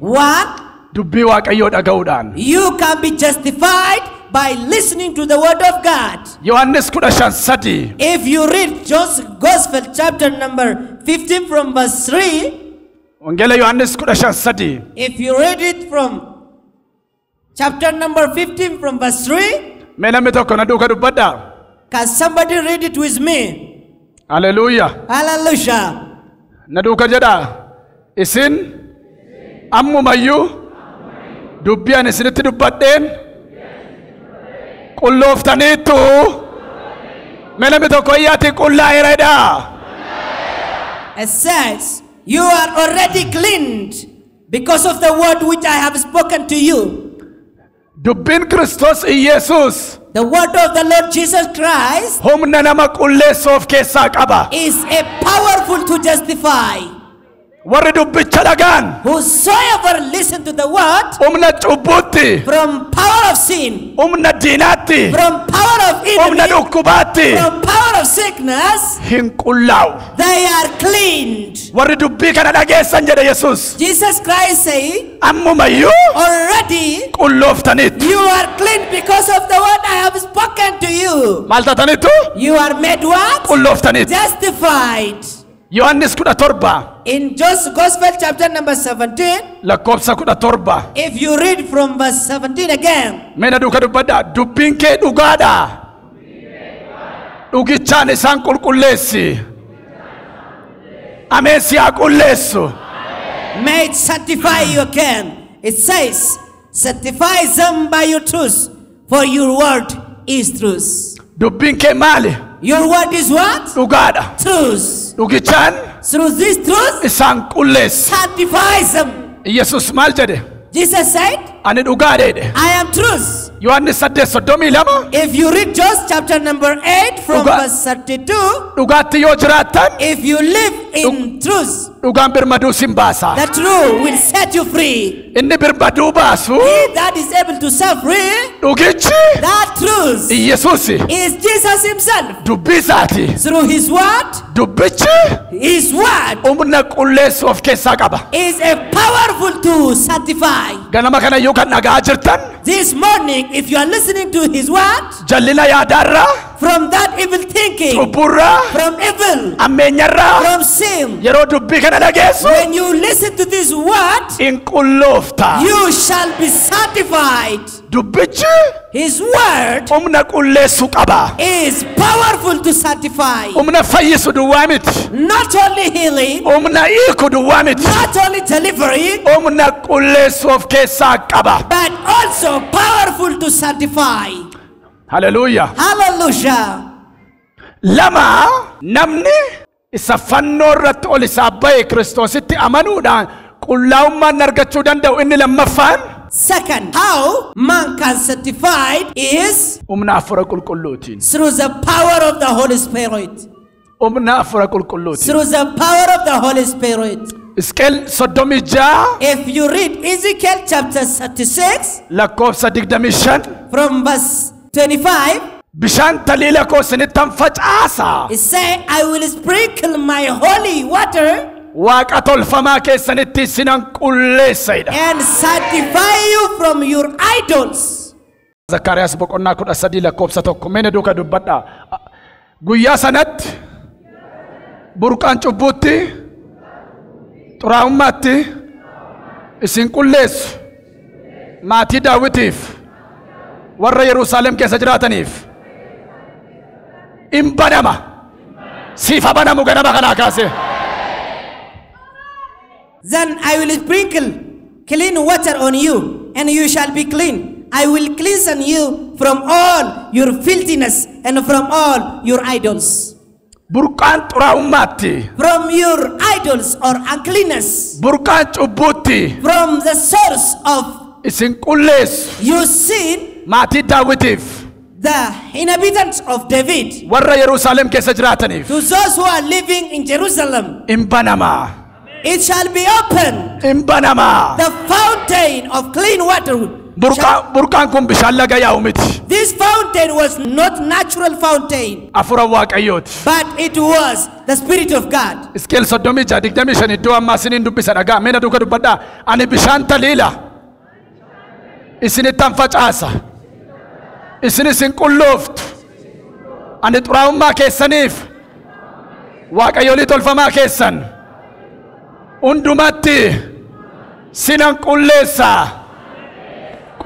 One. ዱቢ ዋቀዮ ደገውዳን You can be justified by listening to the word of God. ዮሐንስ ኩዳሻን ሰዲ If you read John's Gospel chapter number 15 from verse 3, ወንጌለ ዮሐንስ ኩዳሻን ሰዲ if you read it from chapter number 15 from verse 3, ሜለሚ ቶኮ ነዱከ ዱበዳ can somebody read it with me? ሃሌሉያ Hallelujah. ነዱከ ጀዳ ኢስን አሙማዩ ዱቢያን እስንት ዱበዴን ቁሎፍተኒቱ ሜለሚ ቶኮ ያቲ ቁላ ይረዳ It says, you are already cleansed because of the word which I have spoken to you. ዱቢን ክርስቶስ ኢየሱስ The word of the Lord Jesus Christ ሁምነ ነመ ቁሌሶፍ ኬሳ ቀባ is a powerful to justify. ወሪ ዱብቸ ደጋን Whosoever listen to the word ሁምነ ጩቡቲ from power of sin, ሁምነ ዲናቲ from power of ሁምነ enemy, ዱኩባቲ from power of sickness, ሂንቁላው they are cleaned. ወሪ ዱቢ ከነ ደጌሰን ጀደ ኢየሱስ Jesus Christ say, አሙመዩ already ቁሎፍተኒት you are clean because of the word I have spoken to you. ማልተተኒቱ You are made what? ቁሎፍተኒት Justified. ዮሐንስ ኩዳ ቶርባ In John's Gospel chapter number 17, ለኮብሰ ኩዳ ቶርባ if you read from verse 17 again, ሜነ ዱከ ዱበዳ ዱቢን ኬ ዱጋዳ ዱጊቻን ኢሳን ቁልቁሌሲ አሜን ሲያቁሌሱ may it sanctify you again. It says, sanctify them by your truth, for your word is truth. ዱቢን ኬ ማሊ Your word is what? ዱጋዳ Truth. ዱጊቻን Through this truth, ኢሳን ቁሌስ sanctify them. ኢየሱስ ማል ጀደ Jesus said, አኒ ዱጋዴደ I am truth. ዮሐንስ ሰደ ሶዶሚ ለማ If you read John chapter number 8 from Duga- verse 32, ዱጋት ዮ ጅራተን if you live in truth, ዱጋን ብርመዱ ሲምባሳ the truth will set you free. እኒ ብርመዱ ባሱ He that is able to set free, ዱጊቺ that truth ኢየሱስ is Jesus himself. ዱቢሳቲ Through his word, ዱብቺ his word ኡምነ ቁሌስ ኦፍ ኬሳ ቀባ is a powerful to sanctify. ገነመ ከነዩ ከነጋ ጅርተን This morning, if you are listening to his word, ጀሊና ያዳራ from that evil thinking, ጩቡራ from evil, አሜኘራ from sin, የሮ ዱቢ ከነ ደጌሱ when you listen to this word, ኢንቁሎፍታ you shall be sanctified. dubbichi His word humna qulleessu qaba. is powerful to sanctify. Humna fayyisu duwwaa miti. Not only healing, Humna hiiku duwwaa miti. not only delivering, Humna qulleessu of keessaa qaba. but also powerful to sanctify. Hallelujah. Hallelujah. Lama namni isa fannoo irratti ol isaa ba'e Kiristoositti amanuudhaan qullaa'ummaan argachuu danda'u inni lammaffaan. Second, how man can sanctify is Humna Hafuura Qulqulluutiin. through the power of the Holy Spirit. Humna Hafuura Qulqulluutiin. Through the power of the Holy Spirit. Isqeel 36 If you read Ezekiel chapter 36 lakkoofsa 25 from verse 25, bishaan taliila koo isinittan facaasa. it says, I will sprinkle my holy water Waaqa tolfamaa keessanitti isinan qulleessadha. and sanctify you from your idols. Zakkaariyaas boqonnaa 13 lakkoofsa 1 mee duuka dubbadhaa. Guyyaa sanatti burqaan cubbuutti xuraa'ummaatti isin qulleessu maatii Daawitiif warra Yerusaalem keessa jiraataniif in banama siifa banamu ganama kanaa kaase. Then I will sprinkle clean water on you, and you shall be clean. I will cleanse you from all your filthiness and from all your idols. Burqaan xuraa'ummaatti From your idols or uncleanness. burqaan cubbuutti From the source of isin qulleessu your sin, maatii Daawitiif the inhabitants of David, warra Yerusaalem keessa jiraataniif to those who are living in Jerusalem, in banama. it shall be open. In banama. The fountain of clean water. Burqaan kun bishaan laga yaa'u miti. This fountain was not natural fountain, Hafuura Waaqayyooti. but it was the Spirit of God. Isqeel 36 iddoo ammaa isiniin dubbisa dhagaa meena duuka dubbadhaa. Ani bishaan taliila isinittan facaasa. Isin qullooftu. Ani xuraa'ummaa keessaniif Waaqayyoolii tolfamaa keessan hundumatti sinan qulleessa.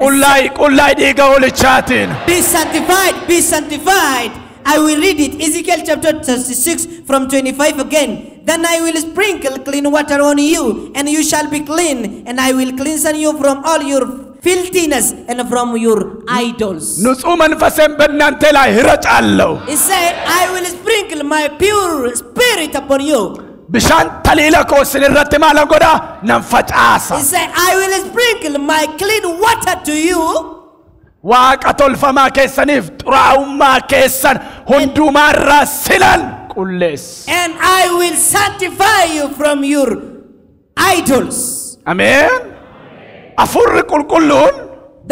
Qullaay dhiiga hoolichaatiin. Be sanctified, be sanctified. I will read it. Ezekiel chapter 36 from 25 again. Then I will sprinkle clean water on you, and you shall be clean, and I will cleanse you from all your filthiness and from your idols. ንጹሕ መንፈሴን በእናንተ ላይ እረጫለሁ. He said, I will sprinkle my pure spirit upon you. Bishaan taliila koo isin irratti maalan godha nan facaasa. He said, I will sprinkle my clean water to you. Waaqa tolfamaa keessaniif xuraa'ummaa keessan hundumaarraa silan qulleessa. And I will sanctify you from your idols. Ameen. Hafuurri qulqulluun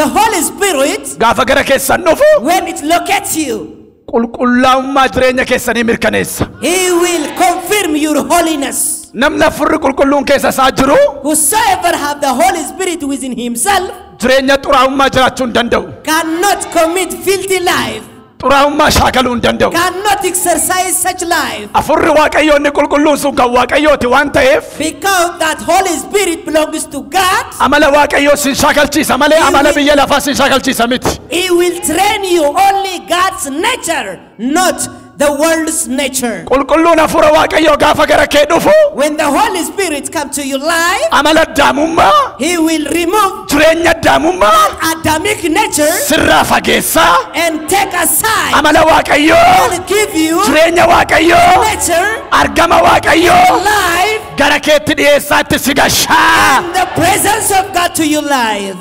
The Holy Spirit, gaafa gara keessan dhufu when it locates you, qulqullaa'ummaa jireenya keessanii mirkaneessa. He will confirm your holiness. Namni hafuurri qulqulluun keessa isaa jiru Whosoever have the Holy Spirit within himself jireenya xuraa'ummaa jiraachuu hin danda'u. cannot commit filthy life, Xuraa'ummaa shaakaluu hin danda'u. cannot exercise such life, Hafuurri Waaqayyoo inni qulqulluun sun kan Waaqayyooti waan ta'eef because that Holy Spirit belongs to God. amala Waaqayyoo sin shaakalchiisa malee amala biyya lafaa sin shaakalchiisa miti. He will train you only God's nature, not the world's nature. Qulqulluun hafuura Waaqayyoo gaafa gara kee dhufu When the Holy Spirit comes to your life, amala daamummaa He will remove jireenya daamummaa Adamic nature sirraa fageessaa and take aside amala Waaqayyoo and give you jireenya Waaqayyoo nature, argama Waaqayyoo life, gara keetti dhiyeessaatti si gashaa. and the presence of God to your life.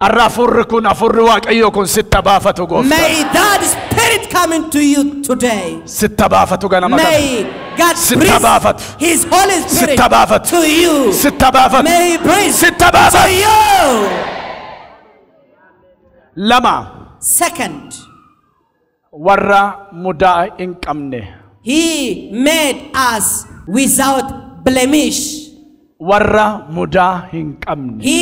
Har'a hafuurri kun hafuurri Waaqayyoo kun sitta baafatu gooftaa. May that Spirit come into you today. Sitta baafatu ganama kana. May God Sitta baafatu. breathe His Holy Spirit Sitta baafatu. to you. Sitta baafatu. May He breathe Sitta to baafatu. you. Lama Second, warra mudaa hin qabne. He made us without blemish. Warra mudaa hin qabne. He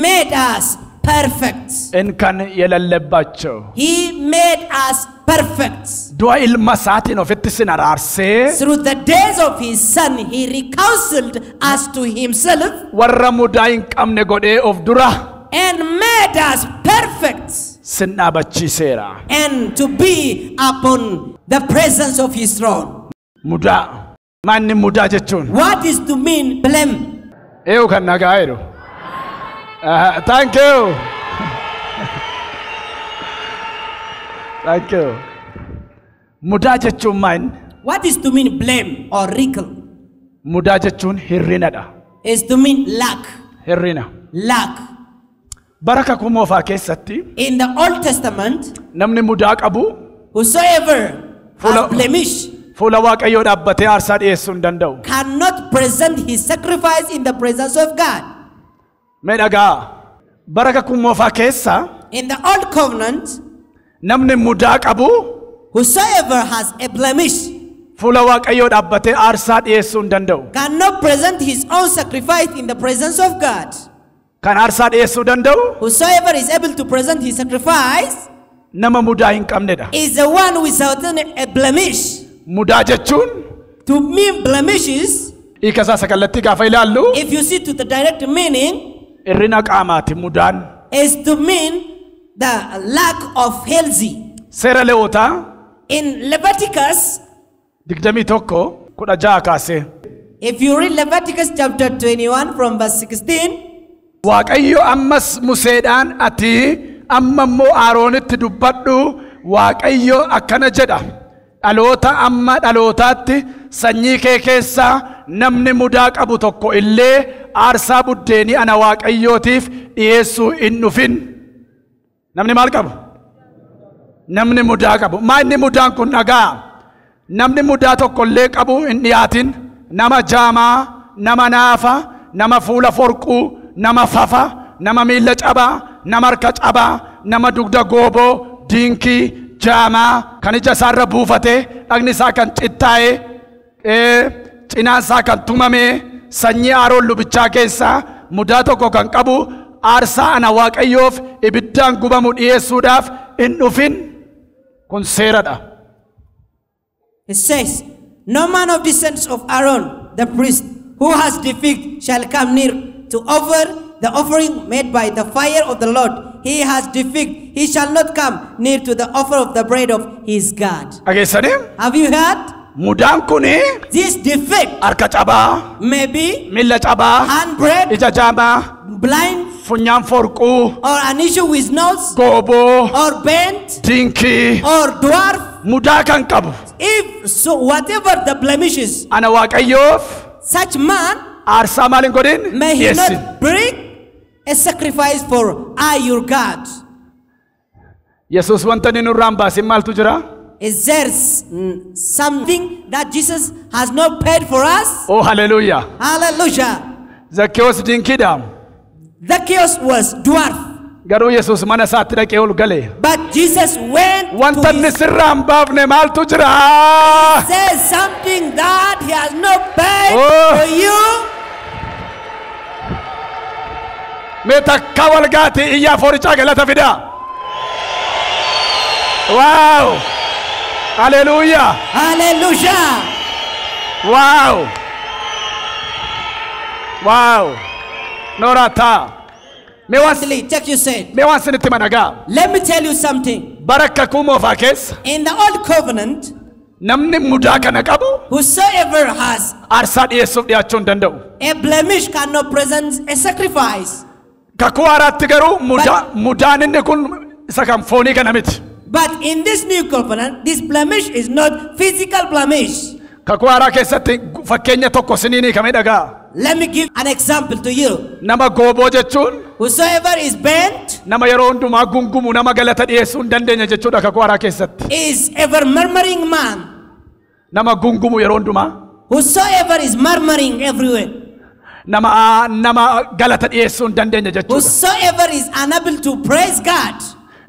made us perfect. እንከን የሌለባቸው He made us perfect. du'a ilma isaatiin ofitti sin araarsee Through the days of His Son, He reconciled us to Himself. warra mudaa hin qabne godhee of dura and made us perfect sin dhaabachiiseera. and to be upon the presence of his throne. Mudaa. Maanni mudaa jechuun? What is to mean blame? Eewu kan nagaa jiru. Thank you. Thank you. Mudaa jechuun maal? What is to mean blame or wrinkle? Mudaa jechuun hirrinadha. Is to mean lack. Hirrina. Lack. Baraka kumoofaa keessatti In the Old Testament, namni mudaa qabu whosoever Full- has blemish fuula Waaqayyoo dhaabbatee aarsaa dhiyeessuu hin danda'u. cannot present his sacrifice in the presence of God. Mee dhagaa baraka kumoofaa keessa In the Old Covenant, namni mudaa qabu whosoever has a blemish fuula Waaqayyoo dhaabbatee aarsaa dhiyeessuu hin danda'u. cannot present his own sacrifice in the presence of God. Kan aarsaa dhiyeessuu danda'u Whosoever is able to present his sacrifice nama mudaa hin qabnedha. is the one without a blemish. Mudaa jechuun To mean blemishes, hiika isaa sagalatti gaafa ilaallu if you see to the direct meaning, hirrina qaamaati mudaan. is to mean the lack of healthy. Seera Lewwotaa In Leviticus, 21:16 kaasee if you read Leviticus chapter 21 from verse 16, Waaqayyo ammas Museedhaan ati amma immoo Aroonitti dubbadhu Waaqayyo akkana jedha. Dhaloota amma dhalootaatti sanyii kee keessaa namni mudaa qabu tokko illee aarsaa buddeenii ana Waaqayyootiif dhiyeessuu hin dhufin. Namni maal qabu? Namni mudaa qabu. Maanni mudaan kun dhagaa? Namni mudaa tokko illee qabu hin dhiyaatin. Nama jaamaa, nama naafa, nama fuula forquu, nama fafa, nama miilla cabaa, nama harka cabaa, nama dugda gooboo, diinkii, jaamaa, kan ija isaarra buufatee, dhagni isaa kan cittaa'ee, cinaan isaa kan tumamee, sanyii Aroon lubichaa keessaa mudaa tokko kan qabu aarsaa ana Waaqayyoof ibiddaan gubamu dhiyeessuudhaaf hin dhufin. Kun seeradha. it says, no man of descendants of Aaron, the priest, who has defect, shall come near to offer the offering made by the fire of the Lord. He has defect, he shall not come near to the offer of the bread of his God. Dhageessanii? Have you heard? Mudaan kuni This defect harka cabaa, may be miilla cabaa, handbread, ija jaamaa, blind, funyaan forquu, or an issue with nose, gooboo, or bent, diinkii, or dwarf. mudaa kan qabu. If so, whatever the blemishes, Ana Waaqayyoof such man aarsaa maal hin godhin? may he Dhiyeessin. not bring a sacrifice for I your God. Yesuus wanta inni nurraan baasin maaltu jira? Is there something that Jesus has not paid for us? Oh hallelujah. Hallelujah. Zakkeewos diinkiidha. Zacchaeus was dwarf, Garuu Yesuus mana isaatti dhaqee ol gale. but Jesus went Wanta to inni his, sirraan baafne maaltu jira? says something that he has not paid Oh. for you. Mee takka wal gaati iyyaa foorichaa galata fida. Wow. Hallelujah. Hallelujah. Wow. Wow. Norata. Mee waan Check you said. mee waan sinitti managaa. Let me tell you something. Barakka kumoofaa keessa In the old covenant, namni mudaa kana qabu whosoever has aarsaa dhiyeessuuf dhiyaachuu hin danda'u. a blemish cannot present a sacrifice. Kakuu haaraatti garuu mudaan inni kun isa kan foonii kana miti. But in this new covenant, this blemish is not physical blemish. Kakuu haaraa keessatti fakkeenya tokko siniinii kamee dhagaa. Let me give an example to you. Nama gooboo jechuun Whosoever is bent nama yeroo hundumaa gungumu nama galata dhiyeessuu hin dandeenye jechuudha kakuu haaraa keessatti. is ever murmuring man. Nama gungumu yeroo hundumaa. Whosoever is murmuring everywhere. Nama galata dhiyeessuu hin dandeenye jechuudha. Whosoever is unable to praise God.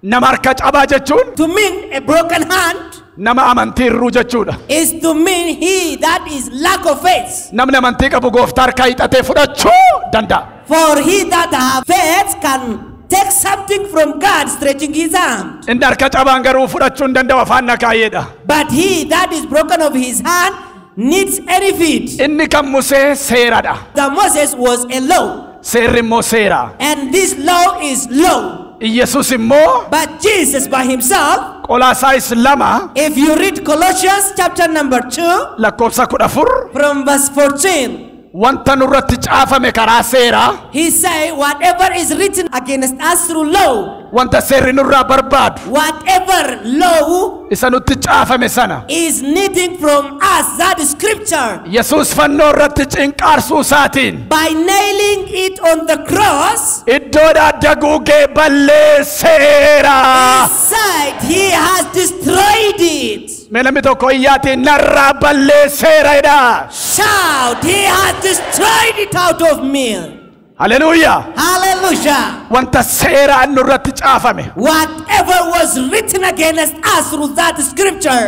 Nama harka cabaa jechuun To mean a broken hand nama amantii irruu jechuudha. is to mean he that is lack of faith. Namni amantii qabu gooftaa harkaa hiixatee fudhachuu danda'a. For he that have faith can take something from God stretching his hand. Inni harka cabaan garuu fudhachuu hin danda'u afaan nakaayyeedha. But he that is broken of his hand needs any feet. Inni kan Musee seeradha. The Moses was a law. seerri immoo seera. and this law is law. Yesus immoo But Jesus by himself, Qolaasaayis 2 if you read Colossians chapter number 2 lakkoofsa 14 from verse 14, wanta nurratti caafame karaa seeraa he say whatever is written against us through law, wanta seerri nurraa barbaadu whatever law isa nutti caafame sana is needing from us, that is scripture, Yesus fannoo irratti cinqaarsuu isaatiin by nailing it on the cross, iddoodhaa daguugee balleesseera. inside he has destroyed it. Mee namni tokko iyyaatiin narraa balleesseera jedha. Shout, he has destroyed it out of me. Hallelujah. Hallelujah. Wanta seeraan nurratti caafame Whatever was written against us through that scripture,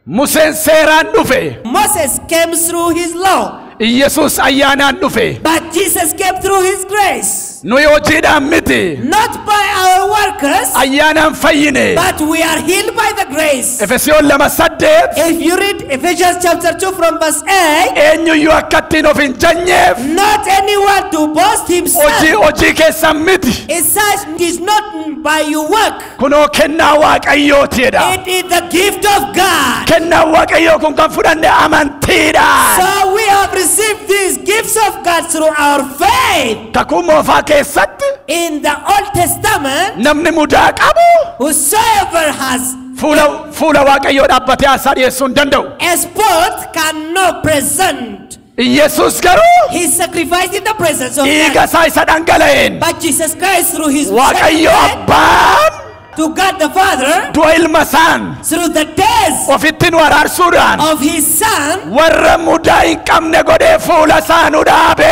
Museen seeraan dhufe, Moses came through his law, Yesus ayyaanaan dhufe. but Jesus came through his grace. Nuyi hojiidhaan miti, Not by our workers, ayyaanaan fayyine. but we are healed by the grace. Efesoon 2:8 If you read Ephesians chapter 2 from verse 8, eenyuyyuu akka ittiin of hin jajneef not anyone to boast himself. hojii keessan miti. It says it is not by your work. Kunoo kennaa Waaqayyooti jedha. It is the gift of God. Kennaan Waaqayyoo kun kan fudhanne amantiidhaan. So we have received these gifts of God through our faith. Kakuu moofaa keessatti In the Old Testament, namni mudaa qabu whosoever has fuula Waaqayyoo dhaabbatee haasaa dhiyeessuu hin danda'u. a sport cannot present Yesus garuu his sacrifice in the presence of dhiiga God. isaa isa dhangala'een But Jesus Christ through his Waaqayyo sacrifice abbaan to God the Father, du'a ilma isaan through the death ofitti nu araarsuudhaan of his Son, warra mudaa hin qabne godhee fuula isaa nu dhaabe.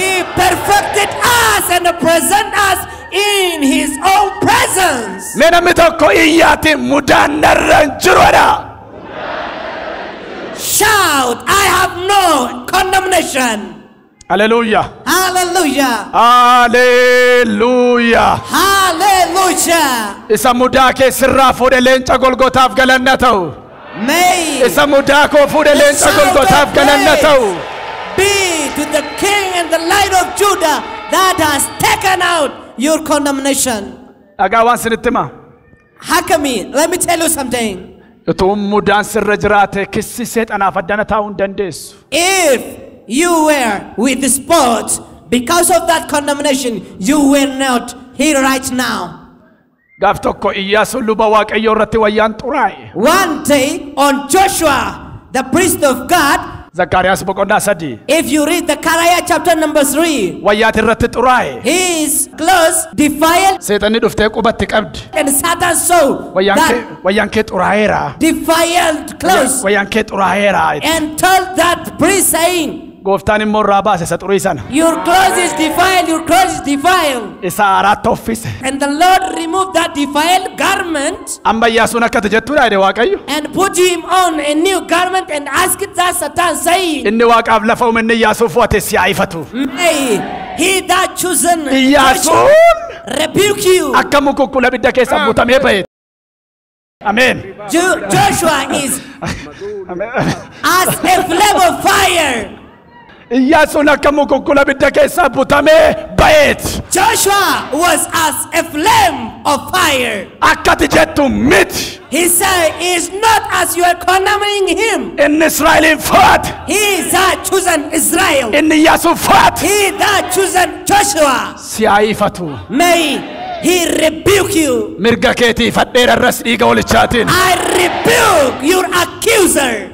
he perfected us and present us in his own presence. Mee namni tokko iyyaatiin mudaan narra hin jiru jedha. Shout, I have no condemnation. Hallelujah. Hallelujah. Hallelujah. Hallelujah. Isa mudaa kee sirraa fuudhe leenca Golgotaaf galanna ta'u. May Isa mudaa koo fuudhe leenca Golgotaaf galanna ta'u. be to the King and the Lion of Judah that has taken out your condemnation. Dhagaa waan sinitti hima. Hakami, let me tell you something. Utuu mudaan sirra jiraate kissi seexanaaf addana taa'uu hin dandeessu. If you were with the sport, because of that condemnation, you were not here right now. Gaaf tokko Iyyaasuun luba Waaqayyoo irratti wayyaan xuraa'e. One day on Joshua, the priest of God, Zakkaariyaas boqonnaa 3 if you read the Zechariah chapter number 3, wayyaati irratti xuraa'e. his clothes defiled Seexanni dhuftee qubatti qabdi. and Satan saw that Wayyaan kee xuraa'eera. defiled clothes Wayyaan kee xuraa'eera. and told that priest saying, Gooftaan immoo irraa baase isa xurii sana. your clothes is defiled, your clothes is defiled. Isa haaraatti uffise. And the Lord removed that defiled garment Amma Iyyaasuun akkati jettuudha jedhe Waaqayyo. and put him on a new garment and asked that Satan saying, Inni Waaqaaf lafa uume inni Iyyaasuuf fo'ate si haa ifatu. may he that chosen Iyyaasuun rebuke you. akka mukukkula bidda keessa butamee ba'e. Amen. Joshua is Amen. as a flame of fire. Iyyaasuun akka mukukkula bidda keessa butamee ba'eet. Joshua was as a flame of fire. Akkati jettu miti. He said, is not as you are condemning him. Inni Israa'eliin fo'ate. He that chosen Israel. Inni Iyyaasuun fo'ate. He that chosen Joshua. Si haa ifatu. May he rebuke you. Mirga keetii fadheera irras dhiiga walichaatiin. I rebuke your accuser.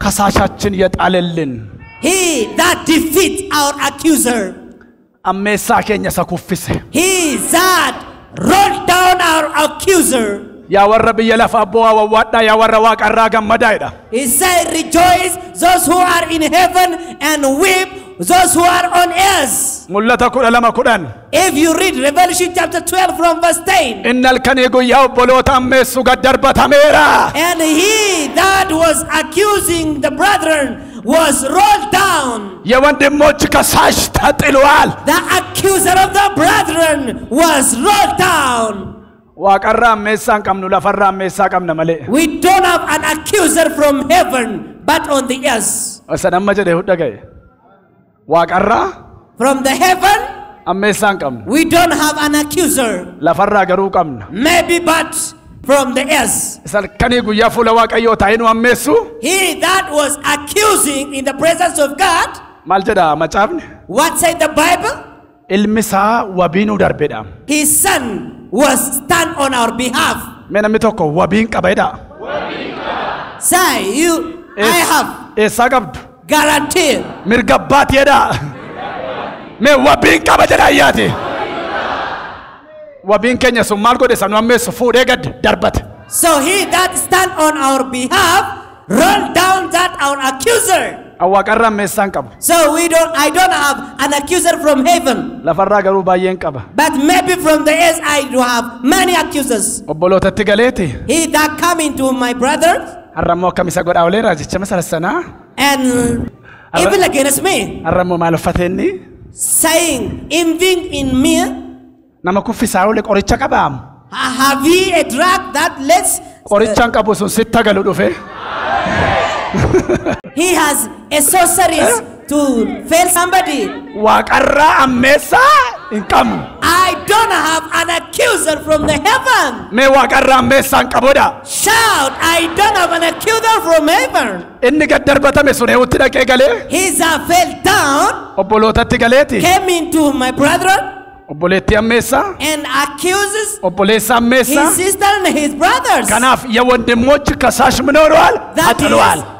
Kasaashaachin yaxaalelልን. He that defeats our accuser. Ammeessaa keenya isa kuffise. He that rolled down our accuser. Yaa warra biyya lafaa bu'aa wawwaadhaa yaa warra waaqa irraa gammadaadha. He said, rejoice those who are in heaven and weep those who are on earth. Mul'ata 12:10. If you read Revelation chapter 12 from verse 10, Inni halkanii guyyaa obboloota ammeessu gad darbatameera. and he that was accusing the brethren was rolled down. የወንድሞች ከሳሽ ተጥሏል። The accuser of the brethren was rolled down. waaqarraa ammeessaa hin qabnu lafarraa ammeessaa qabna malee. We don't have an accuser from heaven, but on the earth. Isa namma jedhe hunda ga'e. Waaqarraa From the heaven, ammeessaa hin qabnu. we don't have an accuser. Lafarraa garuu qabna. Maybe but from the earth. Isa halkanii guyyaa fuula Waaqayyoo taa'ee nu ammeessu. He that was accusing in the presence of God. Maal jedha macaafni? What said the Bible? Ilmi isaa wabii nu darbedha. His son was stand on our behalf. Mee namni tokko wabiin qaba jedha. Say you, I have Eessaa qabdu? guarantee. Mirga abbaati jedha. Mee wabiin qaba jedha ayyaati. Wabiin keenya sun maal godhe sanu ammeessu fuudhee gad darbate. So he that stand on our behalf roll down that our accuser. Awwaaqarraa ammeessaan qaba. So I don't have an accuser from heaven. Lafarraa garuu baay'een qaba. But maybe from the earth I do have many accusers. Obbolootatti galeeti. He that come into my brothers. Har'ammoo akkam isa godhaa oleera jecha masarsanaa. And even against me. Har'ammoo maal uffatee inni? Saying, envying in me. Nama kuffisaa ole qoricha qabaam. Have ye a drug that lets qorichaan qabu sun sitti galu dhufe. He has a sorceress to fail somebody. Waaqarraa ammeessaa hin qabnu. I don't have an accuser from the heaven. Mee waaqarraa ammeessaan qabudha. Shout, I don't have an accuser from heaven. Inni gad darbatame sun eewutti dhaqee galee. He fell down. Obbolootatti galeeti. Came into my brethren. Obboleetti ammeessaa. And accuses Obboleessa ammeessaa. his sister and his brothers. Kanaaf የወንድሞች ከሳሽ ምን ሆነዋል? That አጥለዋል። is,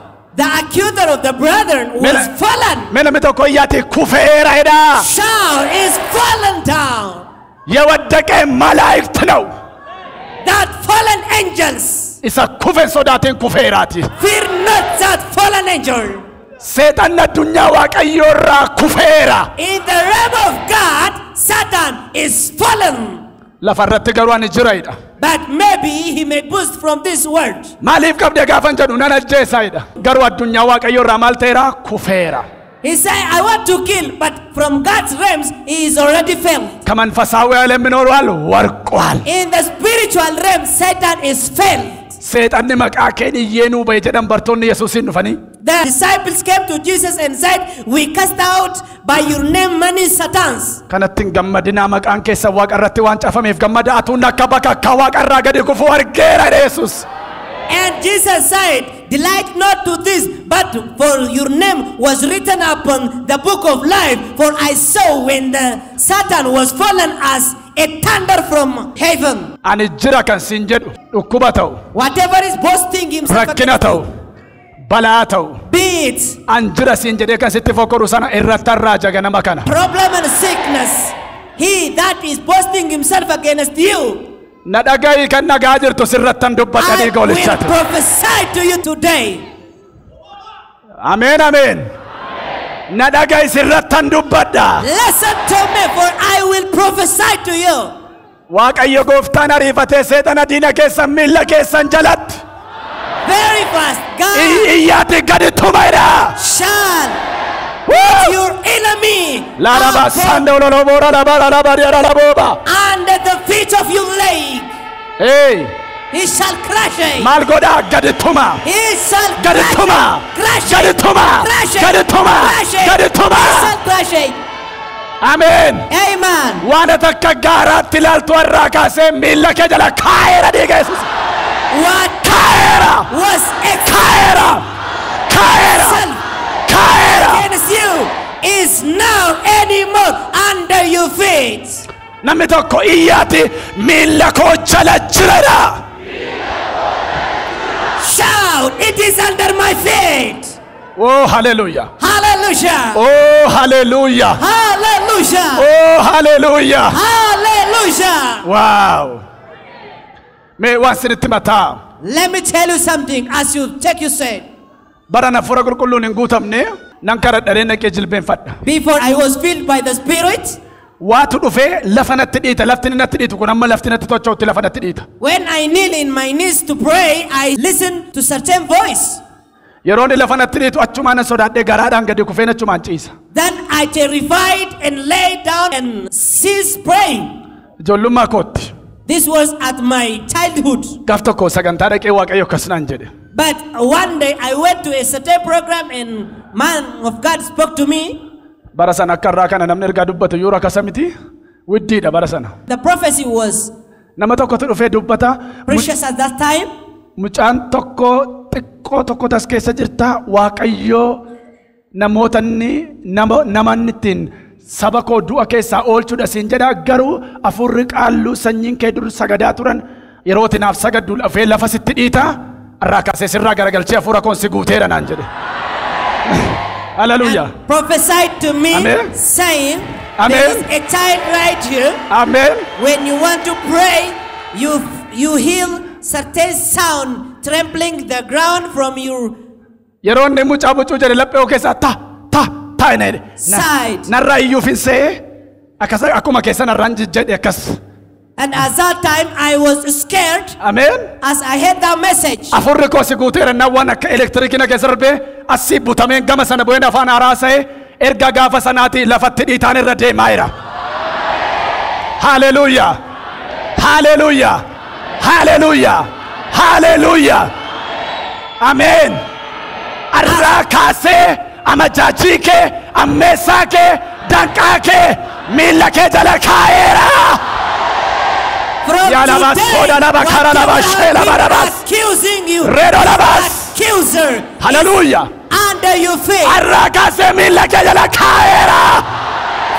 the accuser of the brethren was fallen. ምን ምተኮ ያቴ ኩፌራ ሄዳ Shout, is fallen down. የወደቀ መላእክት ነው። That fallen angels. ኢሳ ኩፌን ሶዳቴን ኩፌራቲ Fear not that fallen angel. ሰይጣን አዱኛ ዋቀዮራ ኩፌራ In the realm of God, Satan is fallen. ለፈረት ገሯን ጅራይዳ But maybe he may boost from this word. ማሊፍ ቀብደ ጋፈን ጀዱ ነነጀ ሳይዳ ገሩ አዱኛ ዋቀዮራ ማልቴራ ኩፌራ He said, I want to kill, but from God's realms, he is already failed. ከመንፈሳዊ ዓለም ኖሯል ወርቋል In the spiritual realm, Satan is failed. ሰይጣን መቃከን ይየኑ በየደም በርቶን ኢየሱስን ፈኒ The disciples came to Jesus and said, we cast out by your name many satans. ከነትን ገመድና መቃን ከሰ ዋቀረት ዋንጫ ፈሜፍ ገመዳ አቱና ከበካ ከዋቀራ ገደ ኩፉ ወርጌራ ኢየሱስ And Jesus said, delight not to this, but for your name was written upon the book of life. For I saw when the Satan was fallen as a thunder from heaven. ani jira kan sinjedu ukubatau Whatever is boasting himself rakkinatau balatau be it anjira sinjede kan sitti fokoru sana irratarra jagana makana problem and sickness, he that is boasting himself against you, nadagai kan nagajirtu sirrattan I dubbatani will golichat prophesy to you today. amen amen nadagai sirrattan dubbadda Listen to me, for I will prophesy to you. waaqayyo gooftaan ariifate seexana diina keessan miilla keessan jalatti Very fast, God iyyaati gadi tumayra shall your enemy la raba upon- sande ololo bora la bara la bari la boba under the feet of your leg. hey He shall crush it. mal goda gadi tuma He shall gadi crush tuma it. Crush gadi it. tuma Crush it. gadi tuma Crush it. gadi tuma He shall crush it. amen Amen. وانا تكغارات تلالت وراكا سميلا كجلا كايرا دي جيسوس What كايرا was كايرا كايرا self كايرا against you is now anymore under your feet. نمي توكو إياتي ميلا كوجلا جرلا Shout, it is under my feet. Oh hallelujah Hallelujah. Oh hallelujah Hallelujah. Oh hallelujah Hallelujah. Wow Me wasiriti mata Let me tell you something as you take your seat. barana fura gurkullun ngutamne nankara dare nake jilben fadda Before I was filled by the Spirit, watu dufe lafanatti dhita laftini natti dhitu kun amma laftinatti tochootti lafanatti dhita when I kneel in my knees to pray, I listen to certain voice. yeroon lafanatti dhitu achumaan sodaadhe garaadhaan gadi kufeen achumaan ciisa Then I terrified and lay down and ceased praying. ijoollummaa kootti This was at my childhood. gaaf tokko sagantaa dhaqee waaqayyo akkasnaan jedhe But one day I went to a certain program and man of God spoke to me. Barasana karraa kana namni ergaa dubbatu yoo raka samiti widdiidha barasana. The prophecy was Nama tokkotu dhufee dubbata. precious at that time. Mucaan tokko xiqqoo tokko tas keessa jirta Waaqayyoo namoonni ittiin saba koo du'a keessaa oolchuudha siin jedha garuu afurri qaalluu sanyiin kee dur sagadaa turan yeroo tinaaf sagaddu lafee lafa sitti dhiita irraa kaasee sirraa garagalchee afura koon si guuteera naan jedhe. Hallelujah. And prophesied to me, Amen. saying, Amen. there is a child right here. Amen. When you want to pray, you hear certain sound trembling the ground from your Yeroo inni mucaa bucuu jedhe laphee keessaa ta ina jedhe. side. Narraa iyyuu finsee akkuma keessa narraan jedhe akkas. And at that time I was scared Amen. as I heard that message. Afurri koo si guuteera nawwan akka elektirikina keessa darbee asii butameen gama sana bu'een afaan haaraa erga gaafa sanaati lafatti dhiitaan irra deemaa jira. Hallelujah. Hallelujah. Hallelujah. Hallelujah. Amen. Arraa kaasee amajaajii kee ammeessaa kee danqaa kee miila kee jala kaa'eera. From Yalabas, today, Kodalaba, Karalabas, whatever Shelabarabas, accusing you, Redolabas. accuser Hallelujah. under your feet. Arraa kaasee miila kee jala kaa'eera.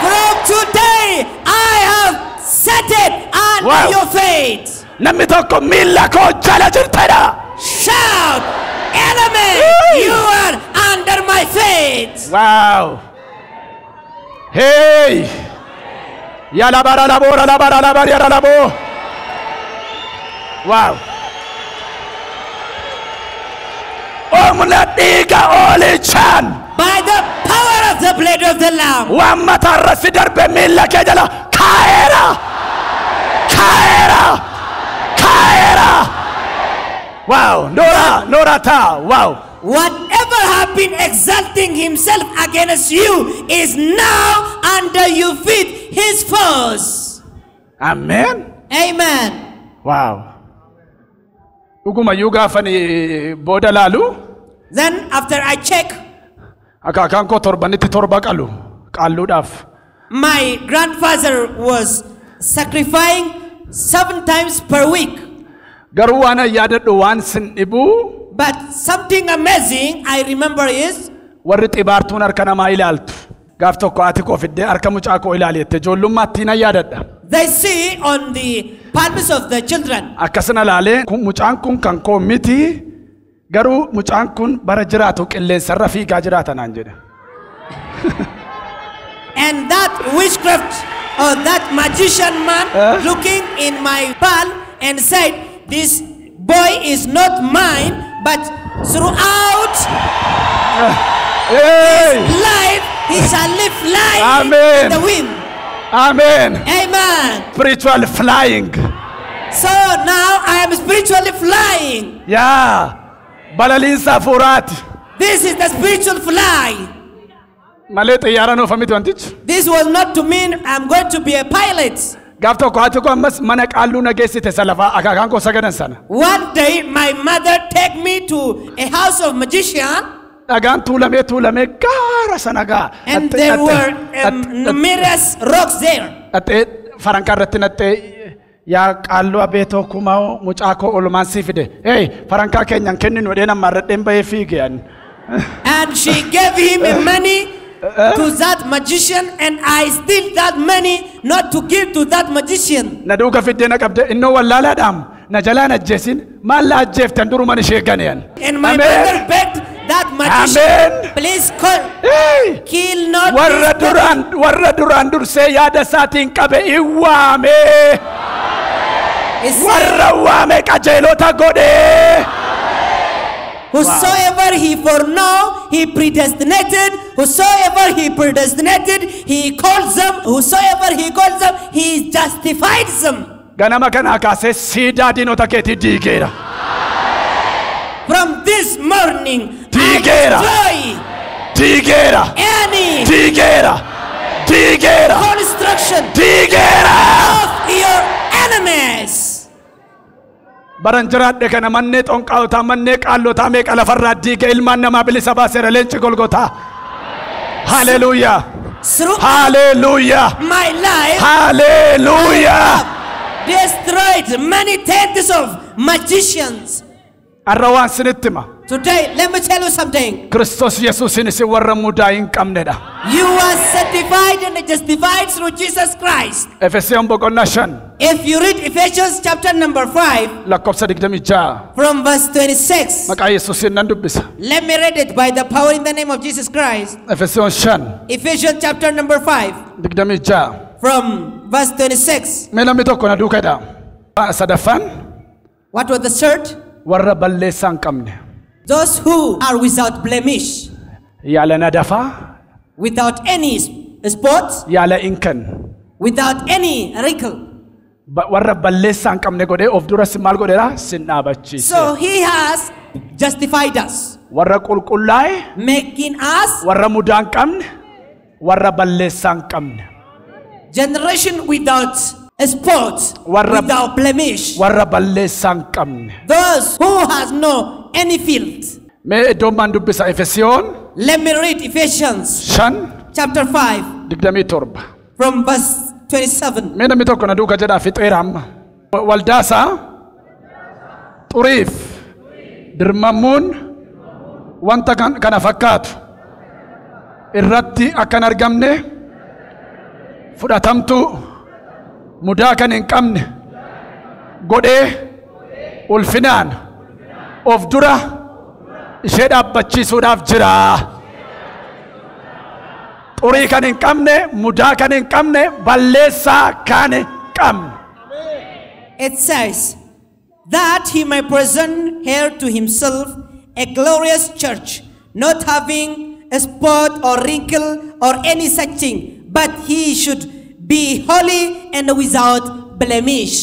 From today, I have set it under Wow. your feet. Namni tokko miila koo jala jirtedha. Shout, enemy, you are under my feet. Wow. Hey. Yalabara labora labara labara yala labo. Wow. Omna dhiiga oolichaan. By the power of the blood of the Lamb. Waan mataarra si darbe miila kee jala kaa'eera. Kaa'eera. Kaa'eera. Wow. Nora ta. Wow. Whatever have been exalting himself against you is now under your feet, his foes. Amen. Amen. Wow. Dhuguma iyyuu gaafani booda laalu Then after I check, akaakaan koo torbanitti torba qalluudhaaf. my grandfather was sacrificing 7 times per week. Garuu waan yaadadhu waan sin dhibuu But something amazing I remember is warri xibaartuun harka namaa ilaaltu. Gaaf tokko ati koo fiddee harka mucaa koo ilaali jette ijoollummaatti na yaadadha. they see on the palms of the children. Akkasina laalee mucaan kun kan koo miti garuu mucaan kun bara jiraatu qilleensarra fiigaa jiraata naan jedhe. And that witchcraft or that magician man looking in my palm and said, this boy is not mine, but throughout Hey! life he shall live life Amen. in the wind. Amen. Amen. Spiritual flying. So now I am spiritually flying. Yeah. Balaliinsa hafuuraati. This is the spiritual fly. Malee xiyyaaraan oofamiti wantichi. This was not to mean I'm going to be a pilot. Gaaf tokko ati koo ammas mana qaalluu nageessite salafaa akaakaan koo sagadan sana. One day my mother take me to a house of magician. Dhagaan tuulamee gaara sana gaa. And there were numerous rocks there. Dhattee farankaa irratti nattee yaa qaalluu abeetoo kumaa mucaa koo olumaan sii fide. Hey farankaa keenyan kenninu dheen amma irradheen bahee fiige. And she gave him money to that magician, and I steal that money not to give to that magician. Na duuga fiddee na qabde innoo wallaalaadhaam na jalaan ajjeesin maal la ajjeeftan duruman ishee ganeen. And my mother begged that magician, Amen. please Hey! kill not warra this boy. duraan dursee yaada isaatiin qabe iwaame. He said, Warra waame qajeelota godhee. whosoever he foreknow, he predestinated. Whosoever he predestinated, he calls them. Whosoever he calls them, he justifies them. Ganama kanaa kaasee siidaa diinota keetii diigeera. From this morning, Tigera. I destroy Diigeera. any Diigeera. construction Diigeera. of your enemies. Baran jiraadhe kana mannee xonqaawotaa mannee qaallotaa meeqa lafarraa diige ilmaan namaa bilisa baaseera leenci golgotaa. Hallelujah. through Hallelujah. my life, Hallelujah. destroyed many tens of magicians. Arrawan sinittima. Today, let me tell you something. Christos Yesusin isi warra mudaa hin qabnedha. You are certified and justified through Jesus Christ. Efesoon boqonnaa 5 If you read Ephesians chapter number 5 lakkoofsa 26 from verse 26, maqaa Yesuusin nan dubbisa. let me read it by the power in the name of Jesus Christ. Efesoon 5 Ephesians chapter number 5 26 from verse 26. mee namni tokko na duukaadha. Sadaffaan What was the third? warra balleessaa hin qabne. Those who are without blemish, Yaala nadafaa, without any spot, yaala inkan. without any wrinkle. Warra balleessaa hin qabne godhee of duras maal godheera sin dhaabachiise. So he has justified us, Warra qulqullaa'e, making us warra mudaa hin qabne, warra balleessaa hin qabne. generation without a spot, without blemish. Warra balleessaa hin qabne. Those who has no any filth. Mee iddoon maan dubbisa Efesoon Let me read Ephesians 5 chapter 5 27. from verse 27. Mee namni tokko na duuka jedhaa fixeera amma. Waldaasaa xuriif dirmamuun wanta kana fakkaatu irratti akka hin argamne fudhatamtu mudaa kan hin qabne godhee ulfinaan of dura ishee dhaabbachiisuudhaaf jira. Xurii kan hin qabne, mudaa kan hin qabne, balleessaa kan hin qabne. It says that he may present her to himself a glorious church, not having a spot or wrinkle or any such thing, but he should be holy and without blemish.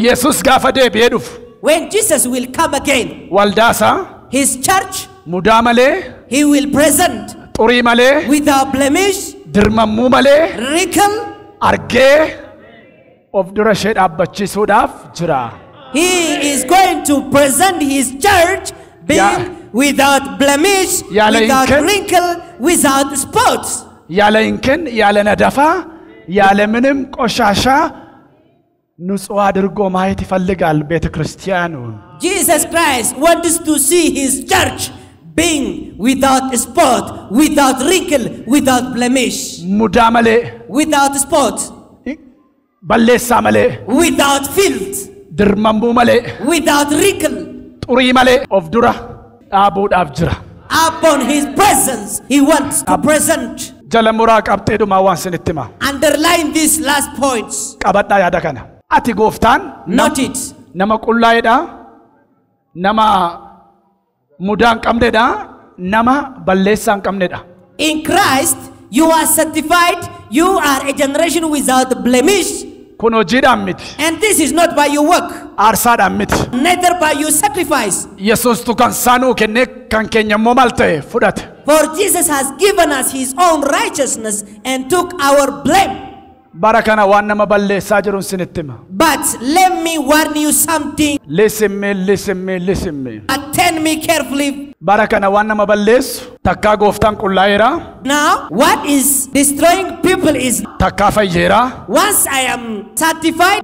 Yesus gaafa deebi'ee dhufu When Jesus will come again, waldaasaa his church, mudaa malee, he will present xurii malee, without blemish, dirmammuu malee wrinkle. argee of dura ishee dhaabbachiisuudhaaf jira. He is going to present his church being without blemish, Yala without inken. wrinkle, without spots. Yaala hinken, yaala nadafaa, yaala ምንም ቆሻሻ ንጹሕ አድርጎ ማየት ይፈልጋል ቤተ ክርስቲያኑን። Jesus Christ wants to see his church being without spot, without wrinkle, without blemish, ሙዳ malee, without spot, balleessaa malee, without filth, dirmammuu malee, without wrinkle. xurii malee of dura dhaabuudhaaf jira. Upon his presence, he wants to present. Jala muraa qabxeedhumaa waan sinitti hima. Underline these last points. Qabadhaa yaada kana. Ati gooftaan Note it. nama qullaa'eedha, nama mudaa hin qabneedha, nama balleessaa hin qabneedha. In Christ, you are certified, you are a generation without blemish, Kun hojiidhaan miti, and this is not by your work, aarsaadhaan miti. neither by your sacrifice. Yesuustu kan saanuu kennee kan keenya immoo maal ta'e fudhate. For Jesus has given us his own righteousness and took our blame. Bara kana waan nama balleessaa jiruun sinitti hima. But let me warn you something. Listen me. Attend me carefully. Bara kana waan nama balleessu takkaa gooftaan qullaa'eera, Now, what is destroying people is takkaa fayyeera, once I am certified,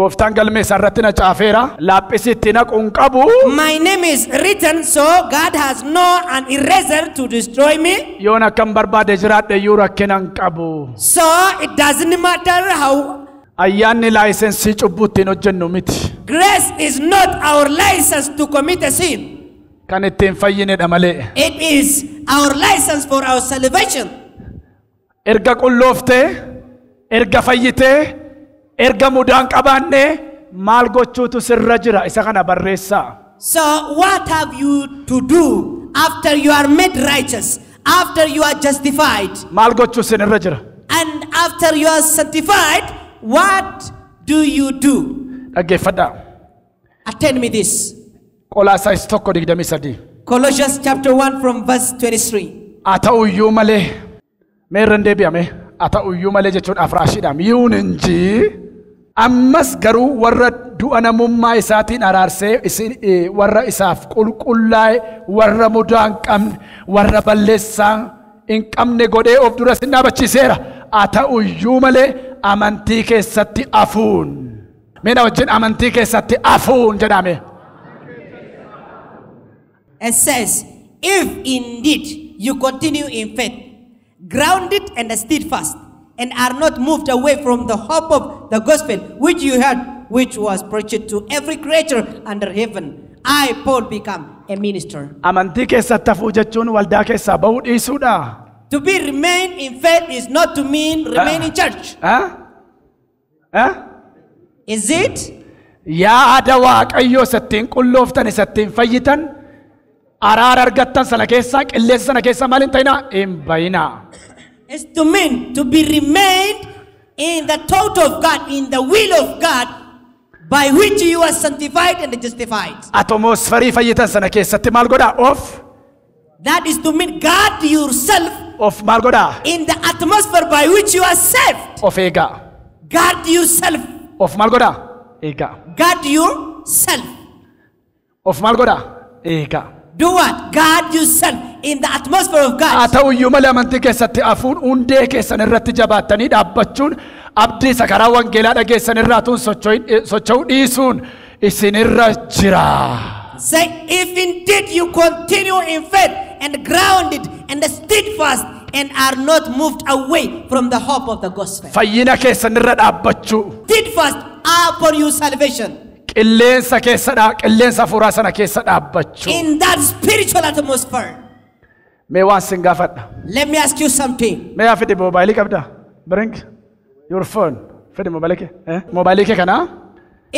gooftaan galmee isaa irratti na caafeera, laaphisi itti naquun qabu. my name is written, so God has no an eraser to destroy me. Yoon akkam barbaade jiraadhe iyyuu rakkina hin qabu. So it doesn't matter how. Ayyaanni laayisensii cubbuu ittiin hojjennu miti. Grace is not our license to commit a sin. Kan ittiin fayyinedha malee. It is our license for our salvation. Erga qullooftee, erga fayyitee, erga mudaan qabaannee maal gochuutu sirra jira isa kana barreessaa. So what have you to do after you are made righteous, after you are justified, Maal gochuu sinirra jira. and after you are sanctified? What do you do? Dhaggeeffadhaa. Attend me this. Qolaasaayis 1:23. Colossians chapter 1 from verse 23. Haa ta'u iyyuu malee mee irra hin deebi'ame haa ta'u iyyuu malee jechuun afraashiidhaam yuun injii ammas garuu warra du'a namummaa isaatiin araarsee warra isaaf qulqullaa'e warra mudaa hin qabne warra balleessaa in qabne godhee of dura sin dhaabachiiseera haa ta'uyyuu malee amantii keessatti afuun meena wajjin amantii keessatti afuun jedhame. It says, if indeed you continue in faith, grounded and steadfast, and are not moved away from the hope of the gospel which you heard, which was preached to every creature under heaven, I, Paul, become a minister. Amantii keessatti afuu jechuun waldaa keessaa bahuu dhiisuudha. To be remain in faith is not to mean remain in church. Is it? Yaada Waaqayyoo sattiin qullooftan sattiin fayyitan araara argattan sana keessaa qilleensa sana keessaa maal hin ta'inaa hin bayinaa. It's to mean to be remained in the thought of God, in the will of God, by which you are sanctified and justified. Atmosferii fayyitan sana keessatti maal godhaa of. That is to mean guard yourself of maal godhaa in the atmosphere by which you are saved. Of eegaa. Guard yourself. Of maal godhaa eegaa. Guard yourself. Of maal godhaa eegaa. Do what? Guard yourself in the atmosphere of God. haa ta'uyyuu malee amantii keessatti afuun hundee keessan irratti jabaattanii dhaabbachuun abdii sakaraa wangeelaa dhageessan irraa tuun socho'uu dhiisuun isinirra jira. Say, if indeed you continue in faith and grounded and steadfast and are not moved away from the hope of the gospel. Fayyina keessan irra dhaabbachuu. Steadfast upon your salvation. Qilleensa keessadha qilleensa furaa sana keessa dhaabbachuu. In that spiritual atmosphere. Mee waan sin gaafadha. Let me ask you something. Mee afidi moobaayilii qabda. Bring your phone. Fidi moobaayilii kee. Moobaayilii kee kana.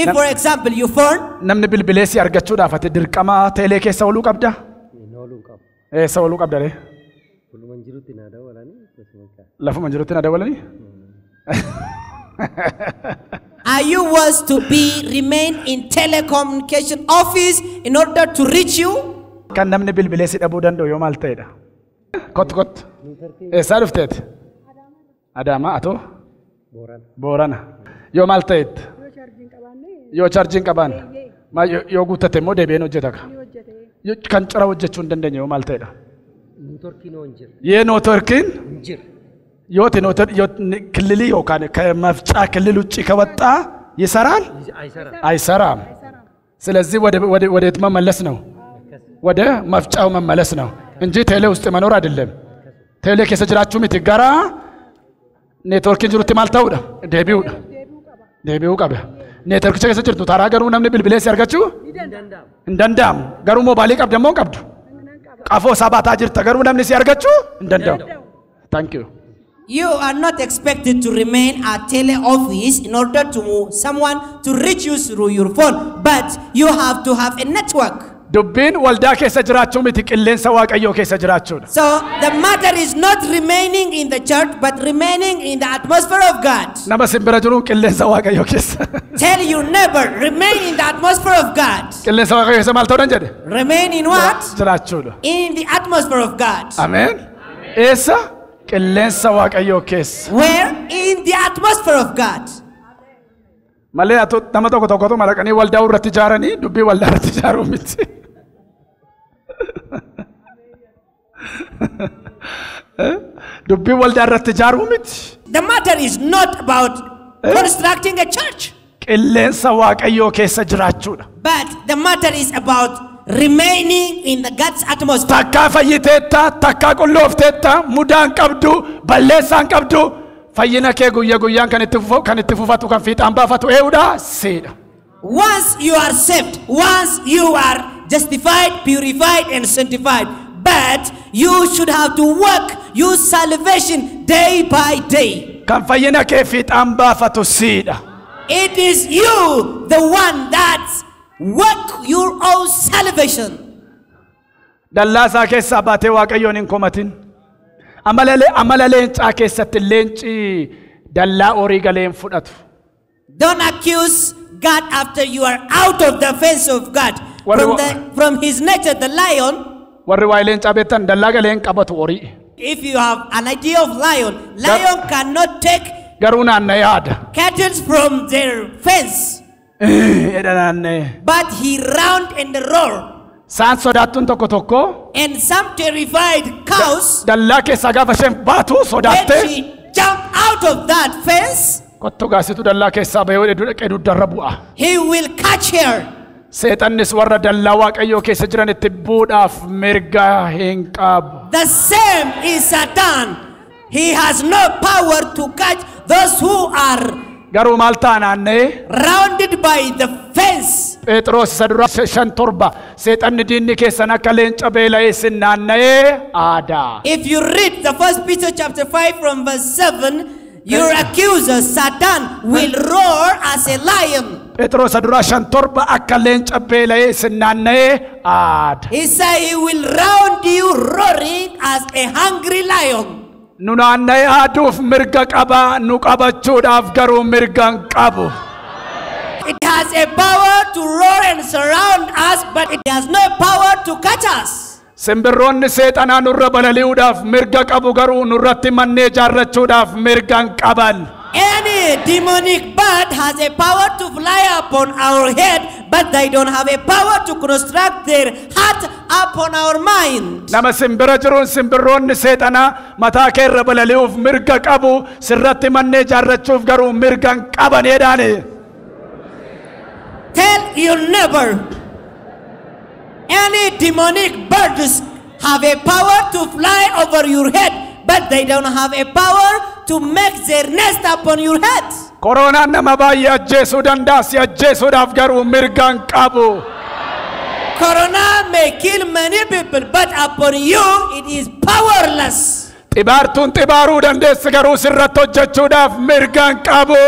If for example you phone. Namni bilbileessi argachuudhaaf ati dirqama teelee keessa oluu qabda. Eessa oluu qabda lee. Lafuma jirutti na dawwalanii. Are you was to be remain in telecommunication office in order to reach you? Kan namni bilbileessi dhabuu danda'u yoo maal ta'edha? Kot. Eessaa dhufteeti? Adaamaa atoo? Boorana. Yoo maal ta'etti? Yoo charjiin qabaanne. Yoo guuttate immoo deebi'een hojjeta ka. Kan cira hojjechuu hin dandeenye yoo maal ta'edha? Yee nootorkiin? Yooti ክልል ይወካን ከመፍጫ ክልል ውጪ ከወጣ ይሰራል አይሰራም። ስለዚህ ወደ መመለስ ነው ወደ መፍጫው መመለስ ነው እንጂ ቴሌ ውስጥ መኖር አይደለም። ቴሌ ከሰጅራችሁ ምትጋራ ኔትወርክ ጅሩት ማልታውዳ ደቢው ቀበ ኔትወርክ ከሰጅርቱ ታራገሩ ነምን ብልብሌስ ያርጋችሁ እንደንዳም ገሩ ሞባይል ቀብ ደሞ ቀብዱ ቀፎ ሳባታ ጅርተ ገሩ ነምን ሲያርጋችሁ እንደንዳም Thank you. You are not expected to remain at tele office in order to someone to reach you through your phone, but you have to have a network. Dubbin waldaa keessa jiraachuu miti qilleensa waaqayyoo keessa jiraachuudha. So the matter is not remaining in the church but remaining in the atmosphere of God. Nama simbira jiru qilleensa waaqayyoo keessa. Tell your neighbor, remain in the atmosphere of God. Qilleensa waaqayyoo keessa maal ta'uu jedhe? Remain in what? Jiraachuudha. In the atmosphere of God. Amen. Eessa? Qilleensa waaqayyoo keessa. Where? In the atmosphere of God. Malee ato nama tokko malaqanii waldaa irratti ijaaranii dubbii waldaa irratti ijaaruu miti. Dubbii waldaa irratti ijaaruu miti. The matter is not about constructing a church. Qilleensa waaqayyoo keessa jiraachuudha. But the matter is about remaining in the God's atmosphere. Takka fayyiteetta, takka qulloofteetta, mudaan qabdu, balleessaan qabdu, fayyina kee guyyaan kan itti fufatu kan fiixaan baafatu ee'uudha seedha. Once you are saved, once you are justified, purified and sanctified, but you should have to work your salvation day by day. Kan fayyina kee fiixaan baafatu seedha. It is you, the one that's work your own salvation. Dallaasaa keessaa baatee waaqayyoon hin komatin. Amala leencaa keessatti leenci dallaa horii galee hin fudhatu. Don't accuse God after you are out of the fence of God. From his nature, the lion. Warri waa'ee leencaa beektan dallaa galee hin qabatu horii. If you have an idea of lion cannot take garuu naanna yaada. Cattle from their fence. But he round and roar. Saan sodaattuun tokko tokko And some terrified cows, dallaa keessaa gaafa isheen baatu when sodaatte she jumped out of that fence, kottu gaasitu dallaa keessaa bahee dheduu dhaqee duddarra bu'a. he will catch her. Seexannis warra dallaa waaqayyoo keessa jiran itti buudhaaf mirga hin qabu. The same is Satan. He has no power to catch those who are Garuu maal taanaannee rounded by the fence. Phexros isa dura 5:7 seexanni diinni keessan akka leenca beela'ee isin naanna'ee aadaa. If you read the first Peter chapter 5 from verse 7, your accuser Satan will roar as a lion. Phexros isa dura 5:7 akka leenca beela'ee isin naanna'ee aada. He said he will round you roaring as a hungry lion. Nu naanna'ee aaduuf mirga qaba, nu qabachuudhaaf garuu mirga hin qabu. It has a power to roar and surround us, but it has no power to catch us. Simbirroonni seexanaa nurra balali'uudhaaf mirga qabu garuu nurratti mannee ijaarrachuudhaaf mirga hin qaban. Any demonic bird has a power to fly upon our head, but they don't have a power to construct their heart upon our mind. Nama simbira jiruun simbirroonni seexanaa mataa kee irra balali'uuf mirga qabu, sirratti mannee ijaarrachuuf garuu mirga hin qaban jedhaani. Tell your neighbor, any demonic birds have a power to fly over your head, but they don't have a power to make their nest upon your head. Koronaan nama baay'ee ajjeesuu danda'a, si ajjeesuudhaaf garuu mirga hin qabu. Corona may kill many people, but upon you it is powerless. Xibaartuun xibaaruu dandeessi garuu sirratti hojjechuudhaaf mirga hin qabu.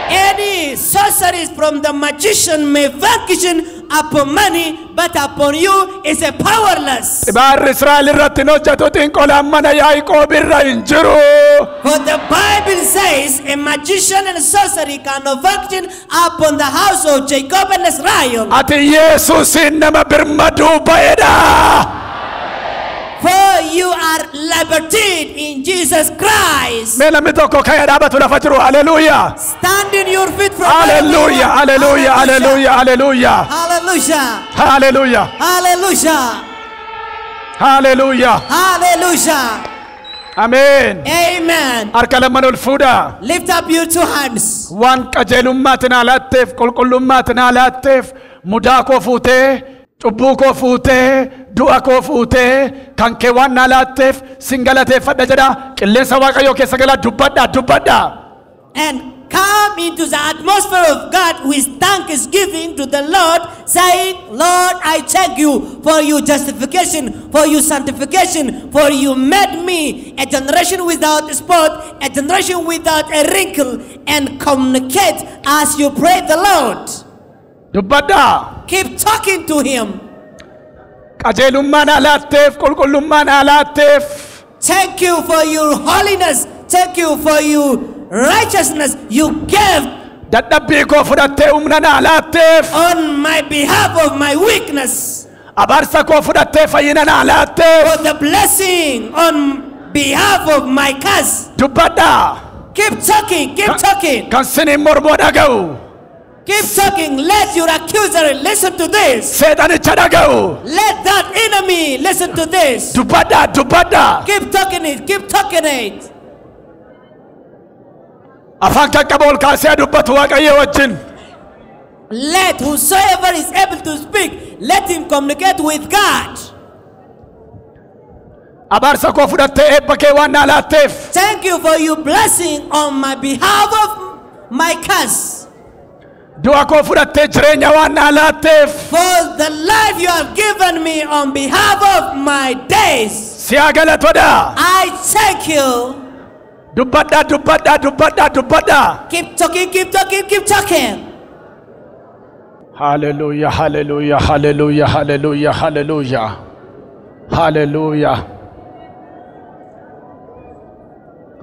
Any sorceries from the magician may function upon money, but upon you is a powerless. Xibaarri Israa'el irratti hin hojjetu xinqolaan mana Yaaqoob irra hin jiru. For the Bible says a magician and sorcery cannot function upon the house of Jacob and Israel. Ati Yesuusin nama birmaduu ba'edha. For you are liberted in Jesus Christ. Mee namni tokko ka'ee dhaabatu lafa jiru. Hallelujah. Stand in your feet from Hallelujah. Hallelujah. Hallelujah. Hallelujah. Hallelujah. Hallelujah. Hallelujah. Hallelujah. Hallelujah. Amen. Amen. Harka lamaan ol fuudhaa. Lift up your two hands. Waan qajeelummaatiin alaatteef, qulqullummaatiin alaatteef, mudaa koo fuutee, cubbuu koo fuutee, du'a koo fuutee, kan kee waan alaatteef sin galateeffadha jedha. Qilleensa Waaqayyoo keessa galaa dubbadha. And come into the atmosphere of God with thanksgiving to the Lord, saying, Lord, I thank you for your justification, for your sanctification, for you made me a generation without spot, a generation without a wrinkle, and communicate as you pray the Lord. Dubbadha. Keep talking to him. Qajeelummaan alaatteef, qulqullummaan alaatteef. Thank you for your holiness. Thank you for your righteousness you gave Dadhabbii koo fudhattee humna naa laatteef. on my behalf of my weakness. Abaarsa koo fudhattee fayyina naa laatteef. For the blessing on behalf of my cause. Dubbadha. Keep talking, keep talking. Kan siniin mormoo dhaga'u. Keep talking. Let your accuser listen to this. Seexanicha dhaga'u. Let that enemy listen to this. Dubbadha. Keep talking it, keep talking it. Afaan qaqqaba ol kaasee dubbatu Waaqayyo wajjin. Let whosoever is able to speak, let him communicate with God. Abaarsa koo fudhattee eebba kee waan naa laatteef. Thank you for your blessing on my behalf of my cause. Du'a koo fudhattee jireenya waan naa laatteef. For the life you have given me on behalf of my days. Siyaa galatodha. I thank you. Dubbadha. Keep talking, keep talking, keep talking.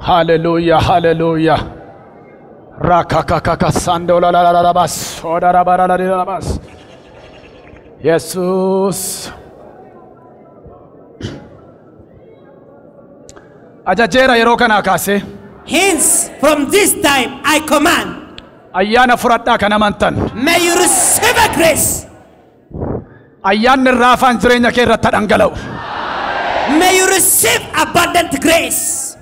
Hallelujah. Rakakakaka sandola la bas. Odara barala la bas. Jesus. Ajajeera yeroo kana kaase. Hence, from this time, I command. Ayyaana furadhaa kan amantan. May you receive a grace. ayyaanni irraa afaan jireenya kee irratti dhangala'u. May you receive abundant grace.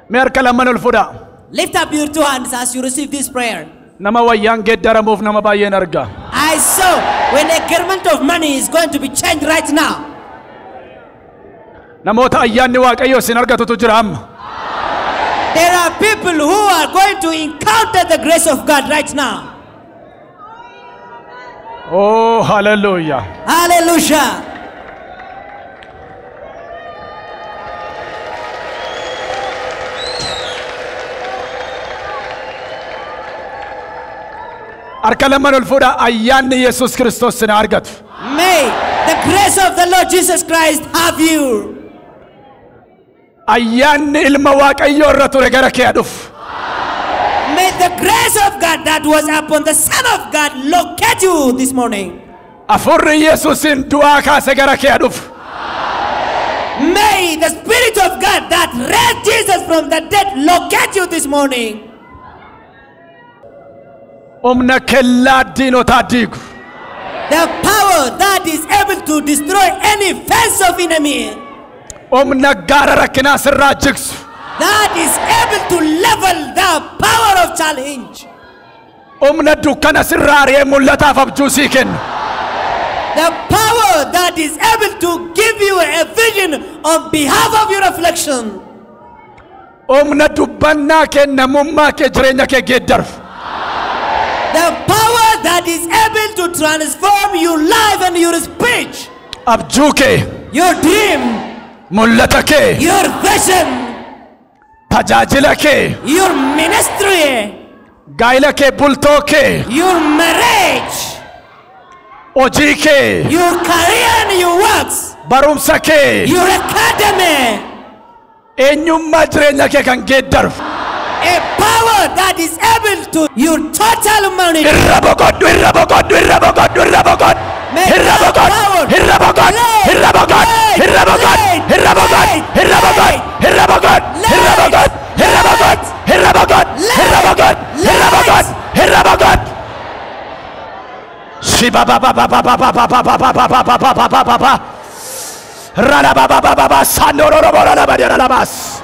Mee harka lamaan ol fuudhaa. Lift up your two hands as you receive this prayer. Nama wayyaan geeddaramuuf nama baay'een arga. I saw when a garment of money is going to be changed right now. Namoota ayyaanni Waaqayyoo isin argatutu jira amma. There are people who are going to encounter the grace of God right now. Oh, hallelujah. Hallelujah. Harka lamaan ol fuudhaa ayyaanni Yesuus Kiristoos isin argatu. May the grace of the Lord Jesus Christ have you. Ayyaanni ilma Waaqayyoo irra ture gara kee dhufu. May the grace of God that was upon the Son of God locate you this morning. Afurri Yesuusin du'aa kaase gara kee dhufu. May the Spirit of God that raised Jesus from the dead locate you this morning. Omna kellaa diinotaa diigu. The power that is able to destroy any fence of enemy. Omna gaara rakkinaa sirraa jigsu. That is able to level the power of challenge. Omna dukkana sirraa ari'ee mul'ataaf abjuu sii kennu. The power that is able to give you a vision on behalf of your affliction. Omna dubbannaa kee namummaa kee jireenya kee geeddaru. The power that is able to transform your life and your speech. Abjuu kee. Your dream. Mul'ata kee. Your vision. Tajaajila kee. Your ministry. Gaa'ila kee bultoo kee. Your marriage. Hojii kee. Your career and your works. Barumsa kee. Your academy. Eenyummaa jireenya kee kan geeddaru. A power that is able to your total humanity. Irrabogoddu, irrabogoddu, irrabogoddu, irrabogoddu. Irrabogod, irrabogod, irrabogod, irrabogod, irrabogod, irrabogod, irrabogod, irrabogod, irrabogod, irrabogod, irrabogod, irrabogod, irrabogod. Shiba ba ba ba ba ba ba ba ba ba ba ba ba ba ba ba ba ba. Rala ba ba ba ba ba sandoro ro ro la ba di la bas.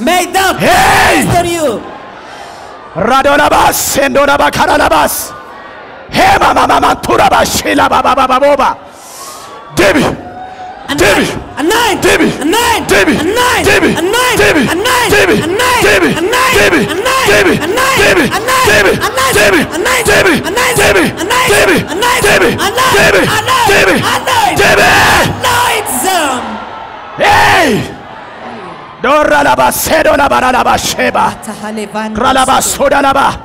May the Hey! you. Radonabas, Sendonabas, Hema Mama Turabas, Shila Baba Boba, Debbie, Debbie, A nine, Debbie, a nine, Debbie, a nine, Debbie, a nine, Debbie, a nine, Debbie, a nine, Debbie, a nine, Debbie, a nine, Debbie, a nine, Debbie, a nine, Debbie, a nine, Debbie, a nine, Debbie, a nine, Debbie, a nine, Debbie, a nine, Debbie, a nine, Debbie, a nine, Debbie, a nine, Debbie, anoint them. Hey! Doralaba, Sedonaba, Ralaba, Sheba, Ralaba, Sodalaba,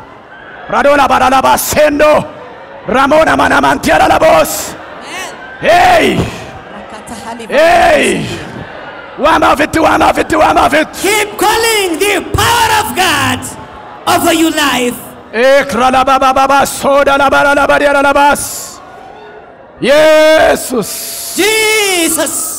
Radolaba, Ralaba, Sendo, Ramona Manamantia, Labos. Hey! Hey! One of it, one of it, one of it. Keep calling the power of God over your life. Ekralababa, Sodalaba, Ralabas. Jesus! Jesus!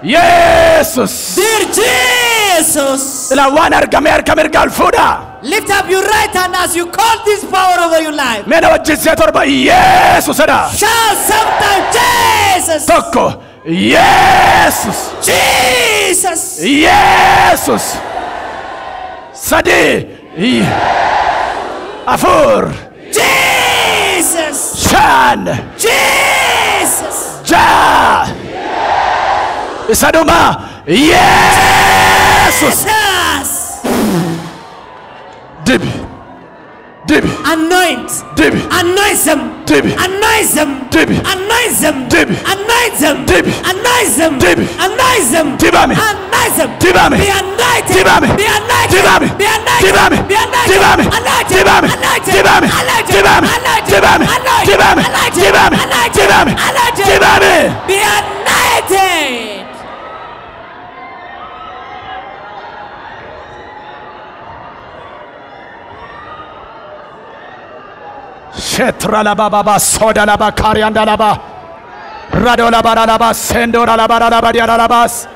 Jesus! Dear Jesus! La wanar gamer galfuda. Lift up your right hand as you call this power over your life. Mena wajjisetor ba Jesus ada. Shout sometime, Jesus! Tocco. Jesus! Jesus! Jesus! Sadi. Afur. Jesus! Shan. Jesus! Ja. Isaduma. Jesus! Jesus! Debbie. Debbie. Anoint. Debbie. Anoint them. Debbie. Anoint them. Debbie. Anoint them. Debbie. Anoint them. Debbie. Anoint them. Debbie. Anoint them. Tibame. Anoint them. Tibame. Be anointed. Tibame. Be anointed. Tibame. Be anointed. Tibame. Be anointed. Tibame. Anointed. Tibame. Anointed. Tibame. Anointed. Tibame. Anointed. Tibame. Anointed. Tibame. Anointed. Tibame. Anointed. Tibame. Anointed. Tibame. Be anointed. Shetra la baba soda la ba karianda la ba radola bara la ba sendora la bara la ba dia la bas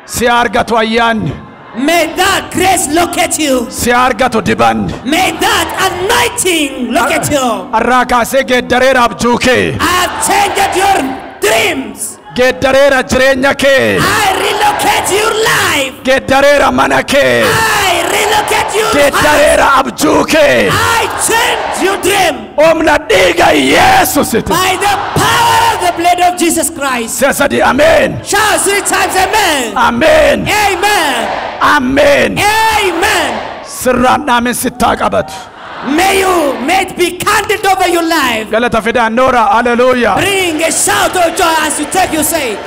si argatu ayyan May that grace locate you. Si argatu dibanni. May that anointing locate you. Arraa kaasee geeddareera abjuu kee. I have changed your dreams. Geeddareera jireenya kee. I relocate your life. Geeddareera mana kee. I relocate your Geeddareera abjuu kee. I change your dream. Humna dhiiga Yesuusiti. By the power of the blood of Jesus Christ. Si'a sadi ameen. Shout 3 times amen. Ameen. Amen. Ameen. Amen. Sirraan dhaamin sittaa qabatu. May it be candid over your life. Galata fidaan noora. Hallelujah. Bring a shout of joy as you take your seat.